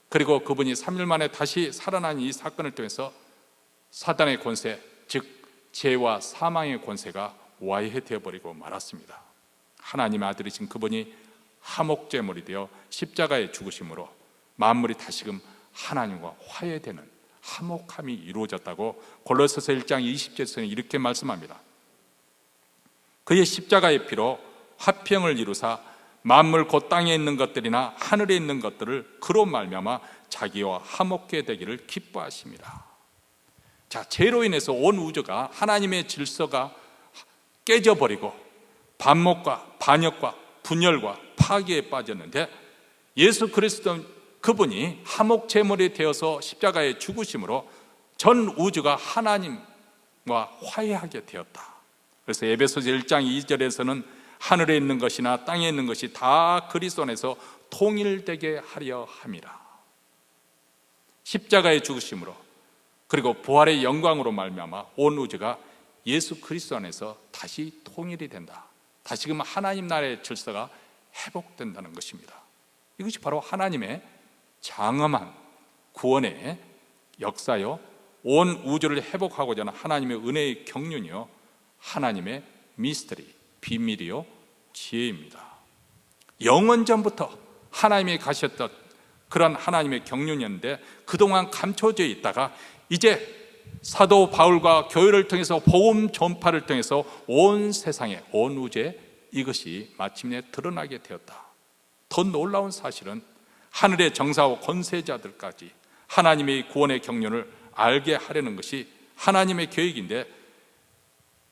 그리고 그분이 3일 만에 다시 살아난 이 사건을 통해서 사단의 권세, 즉 죄와 사망의 권세가 와해되어 버리고 말았습니다. 하나님의 아들이신 그분이 화목제물이 되어 십자가에 죽으심으로 만물이 다시금 하나님과 화해되는 화목함이 이루어졌다고 골로새서 1장 20절에서는 이렇게 말씀합니다. 그의 십자가의 피로 화평을 이루사 만물 곧 땅에 있는 것들이나 하늘에 있는 것들을 그로 말미암아 자기와 화목게 되기를 기뻐하십니다. 자, 죄로 인해서 온 우주가 하나님의 질서가 깨져버리고 반목과 반역과 분열과 파괴에 빠졌는데 예수 그리스도 그분이 화목제물이 되어서 십자가에 죽으심으로 전 우주가 하나님과 화해하게 되었다. 그래서 에베소서 1장 2절에서는 하늘에 있는 것이나 땅에 있는 것이 다 그리스도 안에서 통일되게 하려 함이라. 십자가의 죽으심으로 그리고 부활의 영광으로 말미암아 온 우주가 예수 그리스도 안에서 다시 통일이 된다. 다시금 하나님 나라의 질서가 회복된다는 것입니다. 이것이 바로 하나님의 장엄한 구원의 역사요, 온 우주를 회복하고자 하는 하나님의 은혜의 경륜이요, 하나님의 미스터리, 비밀이요, 지혜입니다. 영원전부터 하나님이 가셨던 그런 하나님의 경륜이었는데 그동안 감춰져 있다가 이제 사도 바울과 교회를 통해서 복음 전파를 통해서 온 세상에, 온 우주에 이것이 마침내 드러나게 되었다. 더 놀라운 사실은 하늘의 정사와 권세자들까지 하나님의 구원의 경륜을 알게 하려는 것이 하나님의 계획인데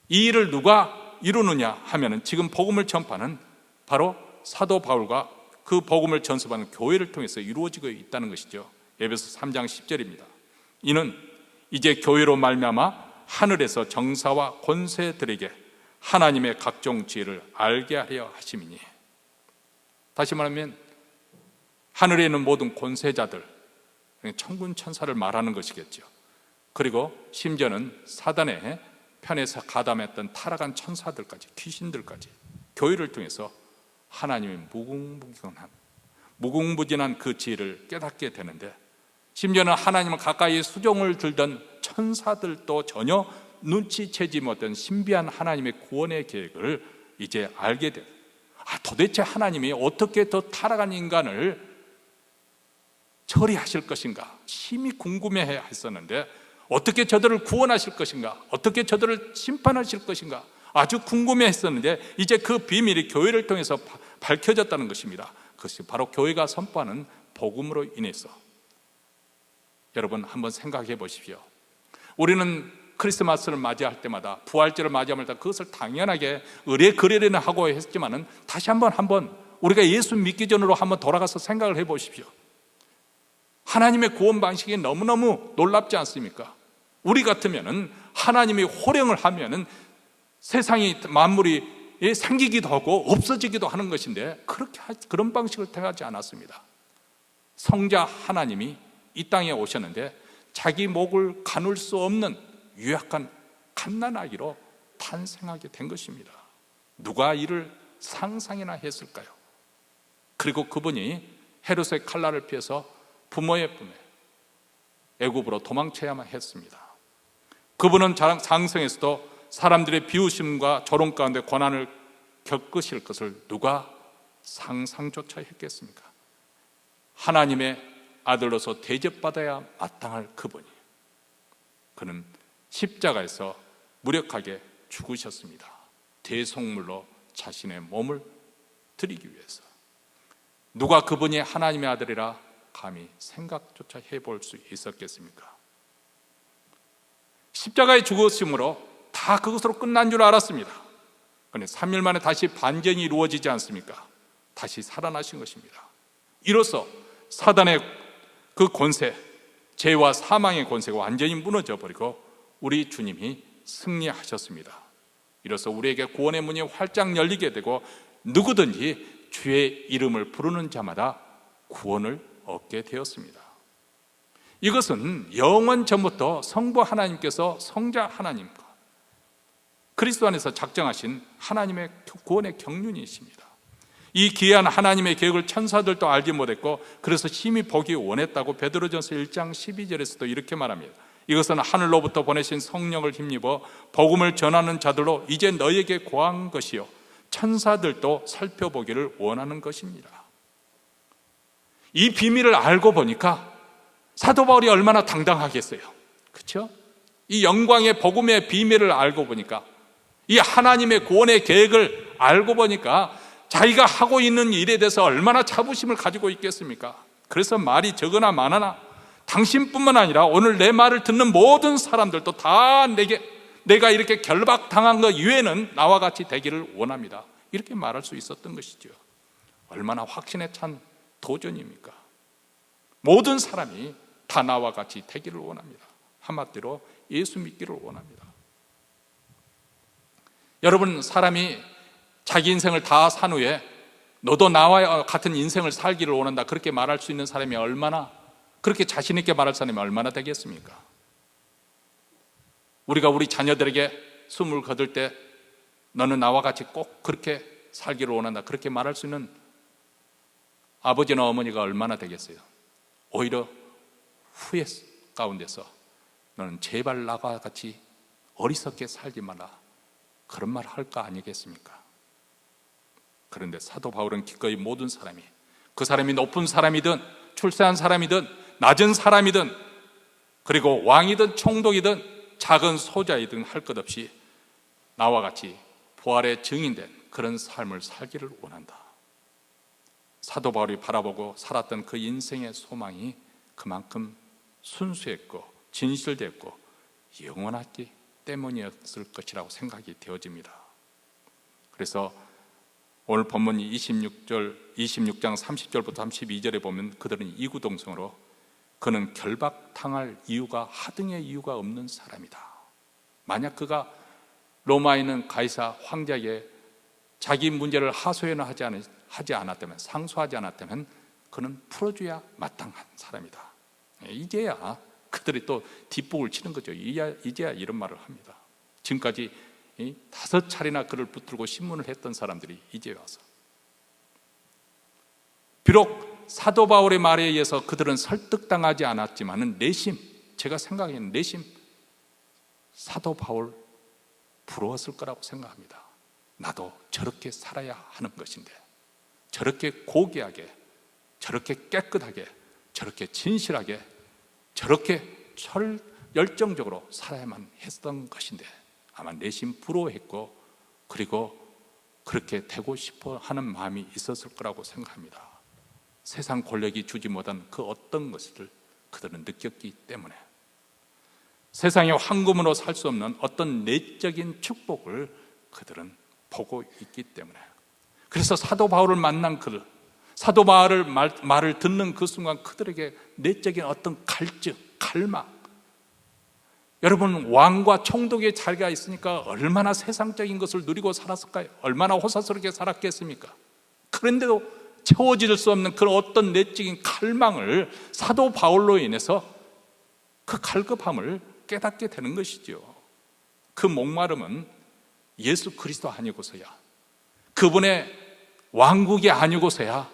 이 일을 누가 이루느냐 하면은 지금 복음을 전파는 바로 사도 바울과 그 복음을 전수하는 교회를 통해서 이루어지고 있다는 것이죠. 에베소 3장 10절입니다. 이는 이제 교회로 말미암아 하늘에서 정사와 권세들에게 하나님의 각종 지혜를 알게 하려 하심이니, 다시 말하면 하늘에 있는 모든 권세자들, 천군 천사를 말하는 것이겠죠. 그리고 심지어는 사단의 편에서 가담했던 타락한 천사들까지, 귀신들까지 교회를 통해서 하나님의 무궁무진한 그 지혜를 깨닫게 되는데, 심지어는 하나님을 가까이 수종을 들던 천사들도 전혀 눈치채지 못한 신비한 하나님의 구원의 계획을 이제 알게 돼요. 도대체 하나님이 어떻게 더 타락한 인간을 처리하실 것인가 심히 궁금해 했었는데, 어떻게 저들을 구원하실 것인가, 어떻게 저들을 심판하실 것인가 아주 궁금해 했었는데, 이제 그 비밀이 교회를 통해서 밝혀졌다는 것입니다. 그것이 바로 교회가 선포하는 복음으로 인해서. 여러분 한번 생각해 보십시오. 우리는 크리스마스를 맞이할 때마다, 부활절을 맞이할 때마다 그것을 당연하게 의례그레는 하고 했지만은 다시 한번 우리가 예수 믿기 전으로 한번 돌아가서 생각을 해 보십시오. 하나님의 구원 방식이 너무너무 놀랍지 않습니까? 우리 같으면은 하나님이 호령을 하면은 세상이 만물이 생기기도 하고 없어지기도 하는 것인데 그런 방식을 택하지 않았습니다. 성자 하나님이 이 땅에 오셨는데 자기 목을 가눌 수 없는 유약한 갓난아기로 탄생하게 된 것입니다. 누가 이를 상상이나 했을까요? 그리고 그분이 헤롯의 칼날을 피해서 부모의 품에 애굽으로 도망쳐야만 했습니다. 그분은 장성에서도 사람들의 비웃음과 조롱 가운데 고난을 겪으실 것을 누가 상상조차 했겠습니까? 하나님의 아들로서 대접받아야 마땅할 그분이, 그는 십자가에서 무력하게 죽으셨습니다. 대속물로 자신의 몸을 드리기 위해서. 누가 그분이 하나님의 아들이라 감히 생각조차 해볼 수 있었겠습니까? 십자가의 죽으심으로 다 그것으로 끝난 줄 알았습니다. 그런데 3일 만에 다시 반전이 이루어지지 않습니까? 다시 살아나신 것입니다. 이로써 사단의 그 권세, 죄와 사망의 권세가 완전히 무너져 버리고 우리 주님이 승리하셨습니다. 이로써 우리에게 구원의 문이 활짝 열리게 되고 누구든지 주의 이름을 부르는 자마다 구원을 얻게 되었습니다. 이것은 영원 전부터 성부 하나님께서 성자 하나님과 그리스도 안에서 작정하신 하나님의 구원의 경륜이십니다. 이 귀한 하나님의 계획을 천사들도 알지 못했고 그래서 심히 보기 원했다고 베드로전서 1장 12절에서도 이렇게 말합니다. 이것은 하늘로부터 보내신 성령을 힘입어 복음을 전하는 자들로 이제 너에게 고한 것이요 천사들도 살펴보기를 원하는 것입니다. 이 비밀을 알고 보니까 사도 바울이 얼마나 당당하겠어요. 그렇죠? 이 영광의 복음의 비밀을 알고 보니까, 이 하나님의 구원의 계획을 알고 보니까 자기가 하고 있는 일에 대해서 얼마나 자부심을 가지고 있겠습니까? 그래서 말이 적으나 많으나 당신뿐만 아니라 오늘 내 말을 듣는 모든 사람들도 다 내가 이렇게 결박당한 것 이외에는 나와 같이 되기를 원합니다. 이렇게 말할 수 있었던 것이죠. 얼마나 확신에 찬 도전입니까? 모든 사람이 다 나와 같이 되기를 원합니다. 한마디로 예수 믿기를 원합니다. 여러분, 사람이 자기 인생을 다 산 후에 너도 나와 같은 인생을 살기를 원한다, 그렇게 말할 수 있는 사람이 얼마나, 그렇게 자신 있게 말할 사람이 얼마나 되겠습니까? 우리가 우리 자녀들에게 숨을 거둘 때 너는 나와 같이 꼭 그렇게 살기를 원한다, 그렇게 말할 수 있는 아버지나 어머니가 얼마나 되겠어요? 오히려 후회 가운데서 너는 제발 나와 같이 어리석게 살지 마라, 그런 말 할 거 아니겠습니까? 그런데 사도 바울은 기꺼이 모든 사람이, 그 사람이 높은 사람이든 출세한 사람이든 낮은 사람이든 그리고 왕이든 총독이든 작은 소자이든 할 것 없이 나와 같이 부활의 증인된 그런 삶을 살기를 원한다. 사도 바울이 바라보고 살았던 그 인생의 소망이 그만큼 순수했고 진실됐고 영원하기 때문이었을 것이라고 생각이 되어집니다. 그래서 오늘 본문 26장 30절부터 32절에 보면 그들은 이구동성으로 그는 결박당할 이유가, 하등의 이유가 없는 사람이다. 만약 그가 로마에 있는 가이사 황제에게 자기 문제를 하소연을 하지 않았다면, 상소하지 않았다면 그는 풀어줘야 마땅한 사람이다. 이제야 그들이 또 뒷북을 치는 거죠. 이제야 이런 말을 합니다. 지금까지 5차례나 그를 붙들고 신문을 했던 사람들이 이제 와서, 비록 사도 바울의 말에 의해서 그들은 설득당하지 않았지만은 내심, 제가 생각하기에는 내심 사도 바울 부러웠을 거라고 생각합니다. 나도 저렇게 살아야 하는 것인데, 저렇게 고귀하게, 저렇게 깨끗하게, 저렇게 진실하게, 저렇게 열정적으로 살아야만 했던 것인데 아마 내심 부러워했고, 그리고 그렇게 되고 싶어 하는 마음이 있었을 거라고 생각합니다. 세상 권력이 주지 못한 그 어떤 것을 그들은 느꼈기 때문에, 세상의 황금으로 살 수 없는 어떤 내적인 축복을 그들은 보고 있기 때문에, 그래서 사도 바울을 만난 그들, 사도 바울의 말을 듣는 그 순간 그들에게 내적인 어떤 갈증, 갈망, 여러분, 왕과 총독의 자리가 있으니까 얼마나 세상적인 것을 누리고 살았을까요? 얼마나 호사스럽게 살았겠습니까? 그런데도 채워질 수 없는 그런 어떤 내적인 갈망을 사도 바울로 인해서 그 갈급함을 깨닫게 되는 것이죠. 그 목마름은 예수 그리스도 아니고서야, 그분의 왕국이 아니고서야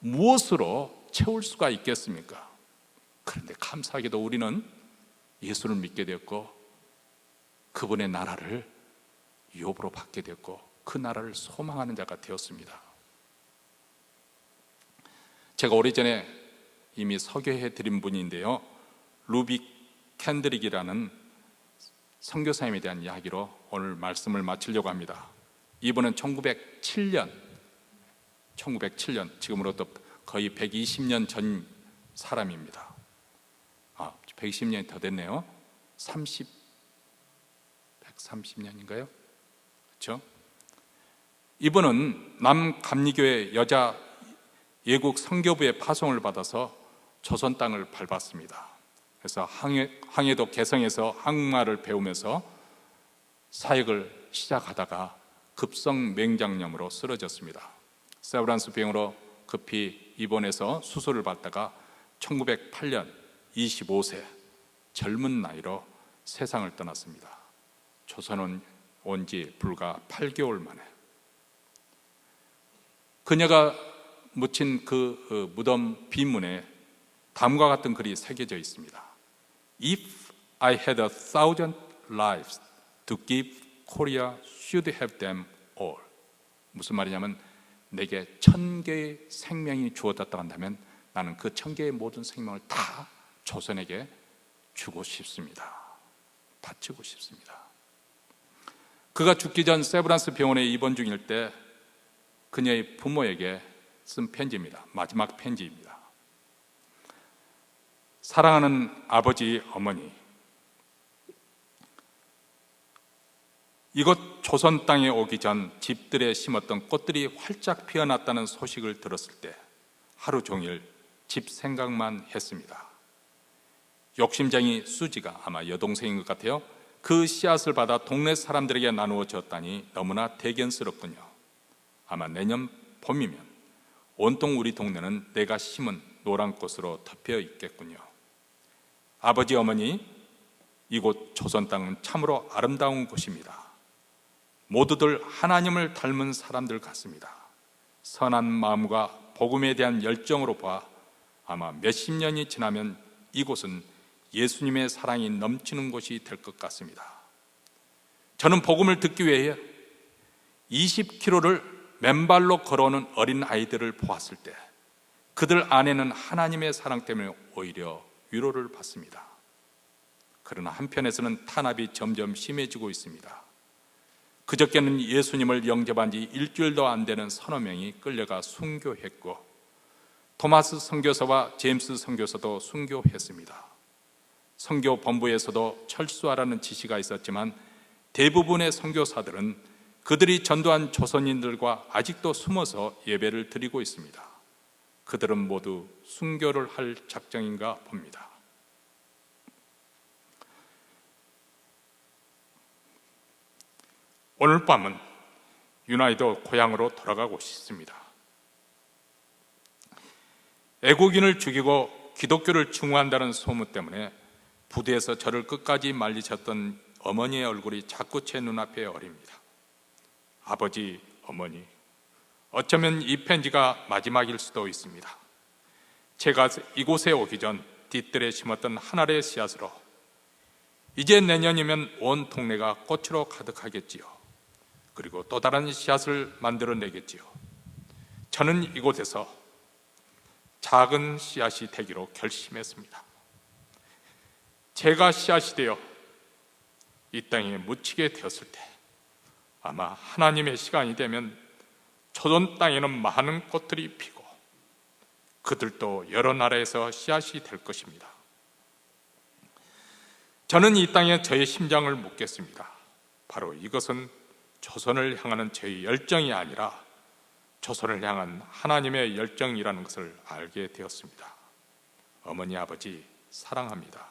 무엇으로 채울 수가 있겠습니까? 그런데 감사하게도 우리는 예수를 믿게 되었고 그분의 나라를 유업으로 받게 됐고 그 나라를 소망하는 자가 되었습니다. 제가 오래전에 이미 소개해 드린 분인데요, 루비 캔드릭이라는 선교사님에 대한 이야기로 오늘 말씀을 마치려고 합니다. 이분은 1907년, 지금으로부터 거의 120년 전 사람입니다. 120년이 더 됐네요. 130년인가요? 그렇죠? 이분은 남감리교회 여자 예국 선교부의 파송을 받아서 조선 땅을 밟았습니다. 그래서 항해도 개성에서 한국말을 배우면서 사역을 시작하다가 급성 맹장염으로 쓰러졌습니다. 세브란스 병으로 급히 입원해서 수술을 받다가 1908년 25세 젊은 나이로 세상을 떠났습니다. 조선은 온 지 불과 8개월 만에. 그녀가 묻힌 그 무덤 빈문에 다음과 같은 글이 새겨져 있습니다. If I had 1,000 lives to give, Korea should have them all. 무슨 말이냐면 내게 1,000개의 생명이 주어졌다고 한다면 나는 그 1,000개의 모든 생명을 다 조선에게 주고 싶습니다. 바치고 싶습니다. 그가 죽기 전 세브란스 병원에 입원 중일 때 그녀의 부모에게 쓴 편지입니다. 마지막 편지입니다. 사랑하는 아버지, 어머니, 이곳 조선 땅에 오기 전 집들에 심었던 꽃들이 활짝 피어났다는 소식을 들었을 때 하루 종일 집 생각만 했습니다. 욕심쟁이 수지가, 아마 여동생인 것 같아요, 그 씨앗을 받아 동네 사람들에게 나누어 줬다니 너무나 대견스럽군요. 아마 내년 봄이면 온통 우리 동네는 내가 심은 노란 꽃으로 덮여 있겠군요. 아버지, 어머니, 이곳 조선 땅은 참으로 아름다운 곳입니다. 모두들 하나님을 닮은 사람들 같습니다. 선한 마음과 복음에 대한 열정으로 봐 아마 몇십 년이 지나면 이곳은 예수님의 사랑이 넘치는 곳이 될 것 같습니다. 저는 복음을 듣기 위해 20km를 맨발로 걸어오는 어린 아이들을 보았을 때 그들 안에는 하나님의 사랑 때문에 오히려 위로를 받습니다. 그러나 한편에서는 탄압이 점점 심해지고 있습니다. 그저께는 예수님을 영접한 지 일주일도 안 되는 서너 명이 끌려가 순교했고 토마스 선교사와 제임스 선교사도 순교했습니다. 선교 본부에서도 철수하라는 지시가 있었지만 대부분의 선교사들은 그들이 전도한 조선인들과 아직도 숨어서 예배를 드리고 있습니다. 그들은 모두 순교를 할 작정인가 봅니다. 오늘 밤은 유나이도 고향으로 돌아가고 싶습니다. 애국인을 죽이고 기독교를 증오한다는 소문 때문에 부대에서 저를 끝까지 말리셨던 어머니의 얼굴이 자꾸 제 눈앞에 어립니다. 아버지, 어머니, 어쩌면 이 편지가 마지막일 수도 있습니다. 제가 이곳에 오기 전 뒤뜰에 심었던 한 알의 씨앗으로 이제 내년이면 온 동네가 꽃으로 가득하겠지요. 그리고 또 다른 씨앗을 만들어내겠지요. 저는 이곳에서 작은 씨앗이 되기로 결심했습니다. 제가 씨앗이 되어 이 땅에 묻히게 되었을 때 아마 하나님의 시간이 되면 조선 땅에는 많은 꽃들이 피고 그들도 여러 나라에서 씨앗이 될 것입니다. 저는 이 땅에 저의 심장을 묻겠습니다. 바로 이것은 조선을 향하는 저의 열정이 아니라 조선을 향한 하나님의 열정이라는 것을 알게 되었습니다. 어머니, 아버지, 사랑합니다.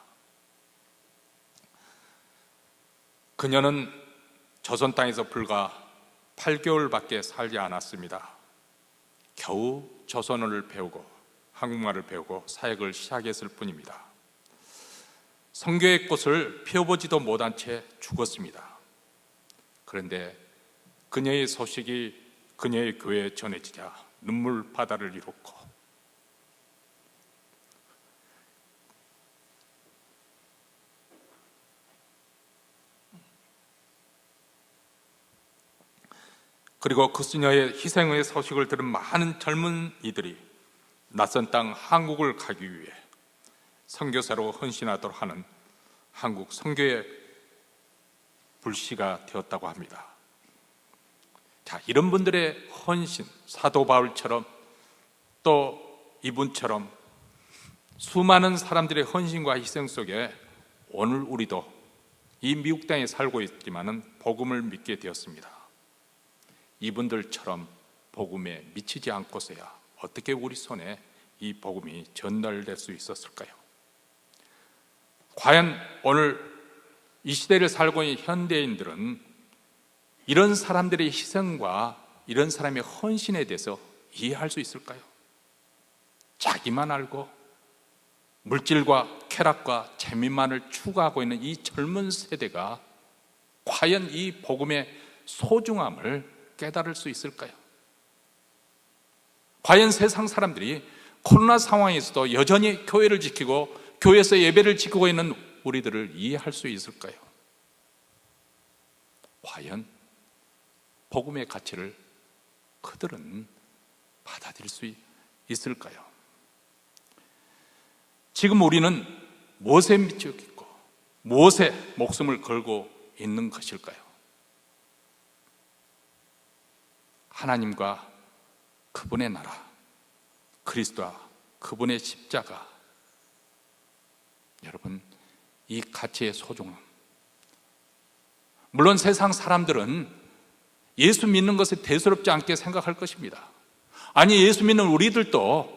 그녀는 조선 땅에서 불과 8개월밖에 살지 않았습니다. 겨우 조선어를 배우고 한국말을 배우고 사역을 시작했을 뿐입니다. 선교의 꽃을 피워보지도 못한 채 죽었습니다. 그런데 그녀의 소식이 그녀의 교회에 전해지자 눈물 바다를 일었고 그리고 그 수녀의 희생의 소식을 들은 많은 젊은 이들이 낯선 땅 한국을 가기 위해 선교사로 헌신하도록 하는 한국 선교의 불씨가 되었다고 합니다. 자, 이런 분들의 헌신, 사도 바울처럼 또 이분처럼 수많은 사람들의 헌신과 희생 속에 오늘 우리도 이 미국 땅에 살고 있지만은 복음을 믿게 되었습니다. 이분들처럼 복음에 미치지 않고서야 어떻게 우리 손에 이 복음이 전달될 수 있었을까요? 과연 오늘 이 시대를 살고 있는 현대인들은 이런 사람들의 희생과 이런 사람의 헌신에 대해서 이해할 수 있을까요? 자기만 알고 물질과 쾌락과 재미만을 추구하고 있는 이 젊은 세대가 과연 이 복음의 소중함을 깨달을 수 있을까요? 과연 세상 사람들이 코로나 상황에서도 여전히 교회를 지키고 교회에서 예배를 지키고 있는 우리들을 이해할 수 있을까요? 과연 복음의 가치를 그들은 받아들일 수 있을까요? 지금 우리는 무엇에 미쳐 있고 무엇에 목숨을 걸고 있는 것일까요? 하나님과 그분의 나라, 그리스도와 그분의 십자가, 여러분, 이 가치의 소중함. 물론 세상 사람들은 예수 믿는 것에 대수롭지 않게 생각할 것입니다. 아니, 예수 믿는 우리들도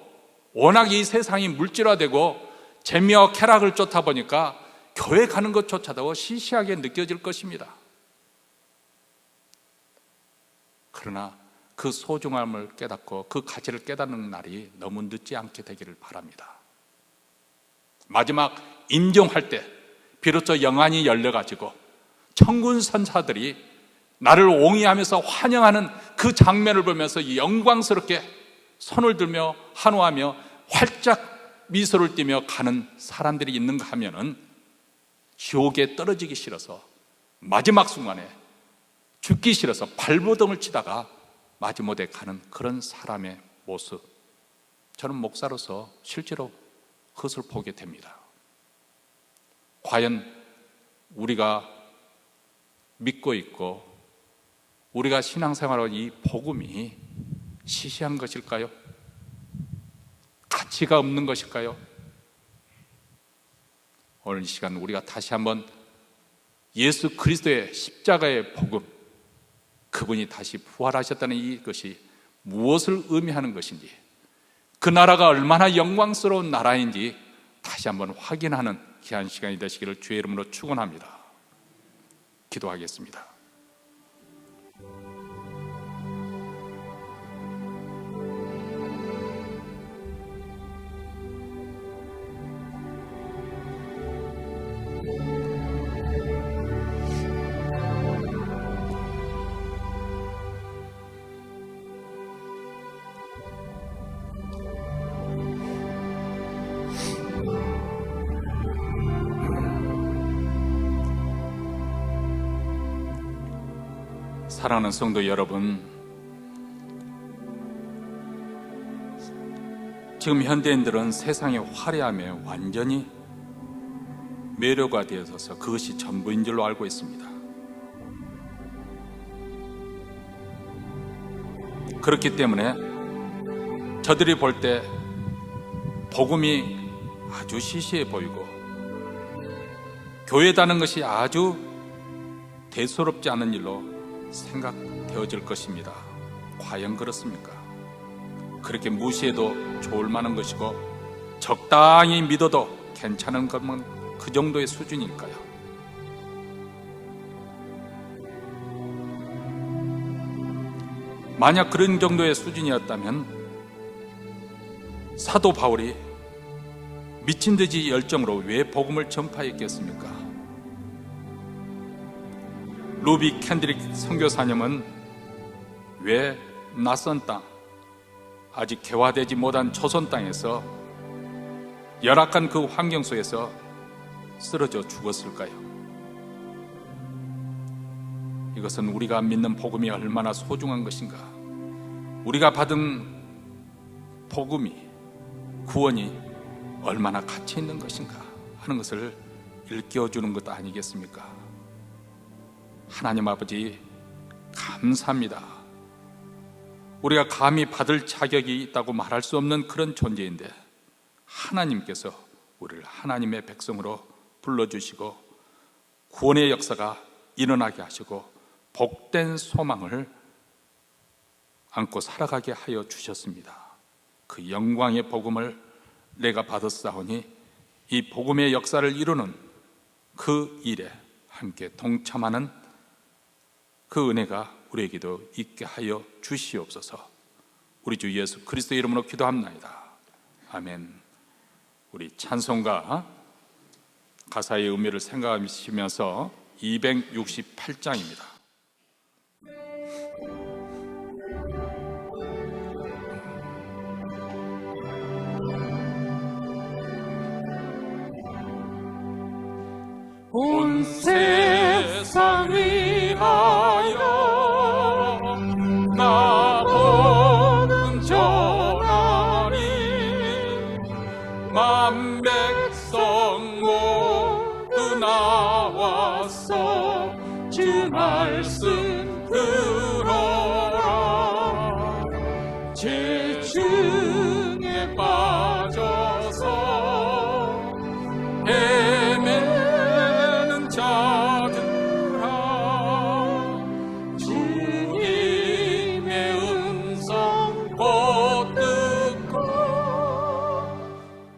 워낙 이 세상이 물질화되고 재미와 쾌락을 쫓다 보니까 교회 가는 것조차도 시시하게 느껴질 것입니다. 그러나 그 소중함을 깨닫고 그 가치를 깨닫는 날이 너무 늦지 않게 되기를 바랍니다. 마지막 임종할 때 비로소 영안이 열려가지고 천군 천사들이 나를 옹이하면서 환영하는 그 장면을 보면서 영광스럽게 손을 들며 환호하며 활짝 미소를 띠며 가는 사람들이 있는가 하면은 지옥에 떨어지기 싫어서 마지막 순간에 죽기 싫어서 발버둥을 치다가 마지못해 가는 그런 사람의 모습, 저는 목사로서 실제로 그것을 보게 됩니다. 과연 우리가 믿고 있고 우리가 신앙생활하는 이 복음이 시시한 것일까요? 가치가 없는 것일까요? 오늘 이 시간 우리가 다시 한번 예수 그리스도의 십자가의 복음, 그분이 다시 부활하셨다는 이것이 무엇을 의미하는 것인지, 그 나라가 얼마나 영광스러운 나라인지 다시 한번 확인하는 귀한 시간이 되시기를 주의 이름으로 축원합니다. 기도하겠습니다. 사랑하는 성도 여러분, 지금 현대인들은 세상의 화려함에 완전히 매료가 되어서 그것이 전부인 줄로 알고 있습니다. 그렇기 때문에 저들이 볼 때 복음이 아주 시시해 보이고 교회다는 것이 아주 대수롭지 않은 일로 생각되어질 것입니다. 과연 그렇습니까? 그렇게 무시해도 좋을 만한 것이고 적당히 믿어도 괜찮은 것만 그 정도의 수준일까요? 만약 그런 정도의 수준이었다면 사도 바울이 미친 듯이 열정으로 왜 복음을 전파했겠습니까? 루비 캔드릭 선교사님은 왜 낯선 땅, 아직 개화되지 못한 조선 땅에서 열악한 그 환경 속에서 쓰러져 죽었을까요? 이것은 우리가 믿는 복음이 얼마나 소중한 것인가, 우리가 받은 복음이, 구원이 얼마나 가치 있는 것인가 하는 것을 일깨워주는 것 아니겠습니까? 하나님 아버지 감사합니다. 우리가 감히 받을 자격이 있다고 말할 수 없는 그런 존재인데 하나님께서 우리를 하나님의 백성으로 불러주시고 구원의 역사가 일어나게 하시고 복된 소망을 안고 살아가게 하여 주셨습니다. 그 영광의 복음을 내가 받았사오니 이 복음의 역사를 이루는 그 일에 함께 동참하는 그 은혜가 우리에게도 있게 하여 주시옵소서. 우리 주 예수 그리스도의 이름으로 기도합나이다. 아멘. 우리 찬송가 가사의 의미를 생각하시면서 268장입니다. 온 세상 위하여 나 복음 전하리. 만 백성 모두 나와서 주 말씀 들어라. 죄 중에 빠져서 헤매는 자들아, 주님의 음성 곧 듣고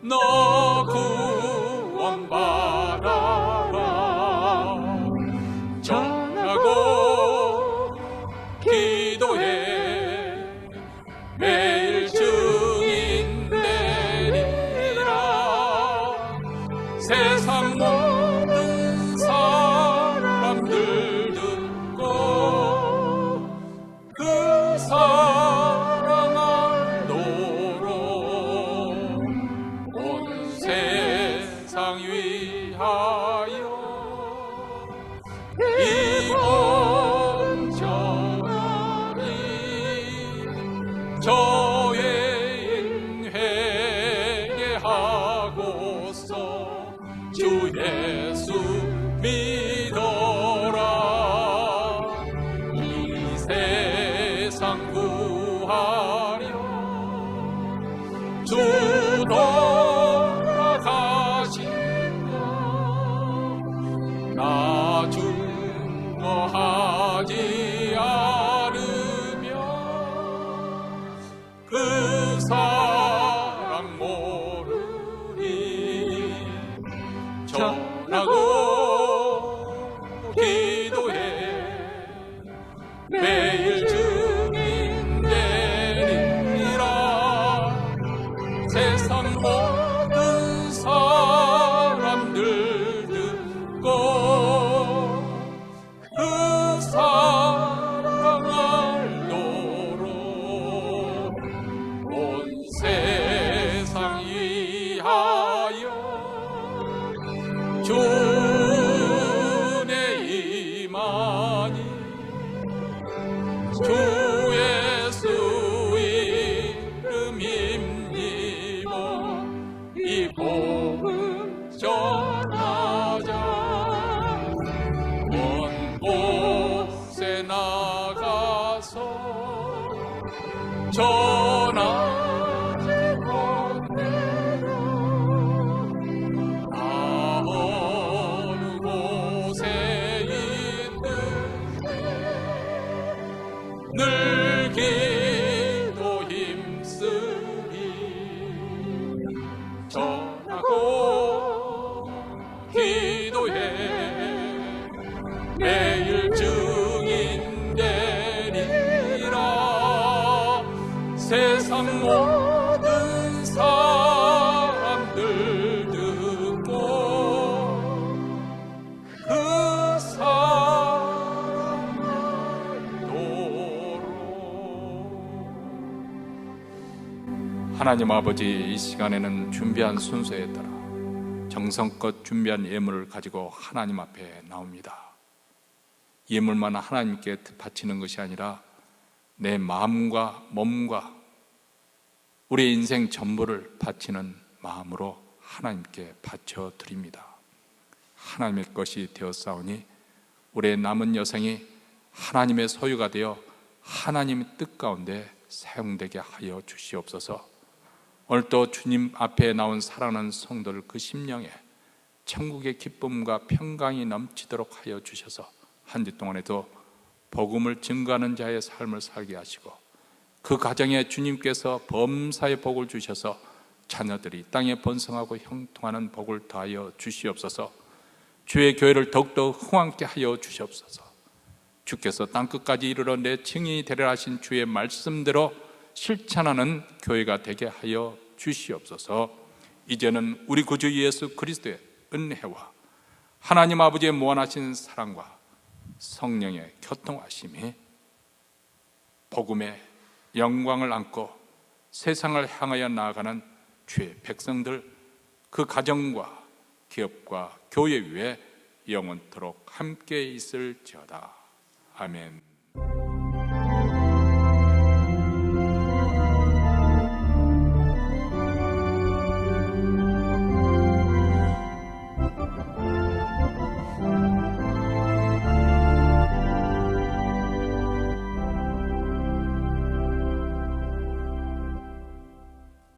너 구원 받아라. 전하고 기도해 매일 증인 되리라. 세상 모든 사람들 듣고 그 사랑 알도록 온 세상 위하여 이번 전하리. 저의 회개하고서 주 예수 믿어라. 이 세상 구하려 주 돌아가신다. 나 증거하지 않으며 그 사랑 모르리. 전하고 기도해 매일 증인 되리라. 세상 모든 사람들 듣고 그 사랑 알도록 온 세상 위하여 주의 임하니. 주 예수 이름 힘입어 이 복음 전하자. 먼 곳에 나가서 전하지 못해도 나 어느 곳에 있든지 늘 기도 힘쓰리. 전하고 기도해 매일 증인 되리라. 세상 모든 사람들 듣고 그 사랑 알도록. 하나님 아버지, 이 시간에는 준비한 순서에 따라 정성껏 준비한 예물을 가지고 하나님 앞에 나옵니다. 예물만 하나님께 바치는 것이 아니라 내 마음과 몸과 우리의 인생 전부를 바치는 마음으로 하나님께 바쳐 드립니다. 하나님의 것이 되었사오니 우리의 남은 여생이 하나님의 소유가 되어 하나님의 뜻 가운데 사용되게 하여 주시옵소서. 오늘도 주님 앞에 나온 사랑하는 성도들 그 심령에 천국의 기쁨과 평강이 넘치도록 하여 주셔서 한 주 동안에도 복음을 증거하는 자의 삶을 살게 하시고 그 가정에 주님께서 범사의 복을 주셔서 자녀들이 땅에 번성하고 형통하는 복을 더하여 주시옵소서. 주의 교회를 더욱더 흥왕케 하여 주시옵소서. 주께서 땅끝까지 이르러 내 증인이 되리라 하신 주의 말씀대로 실천하는 교회가 되게 하여 주시옵소서. 이제는 우리 구주 예수 그리스도의 은혜와 하나님 아버지의 무한하신 사랑과 성령의 교통하심이 복음의 영광을 안고 세상을 향하여 나아가는 주의 백성들 그 가정과 기업과 교회 위에 영원토록 함께 있을지어다. 아멘.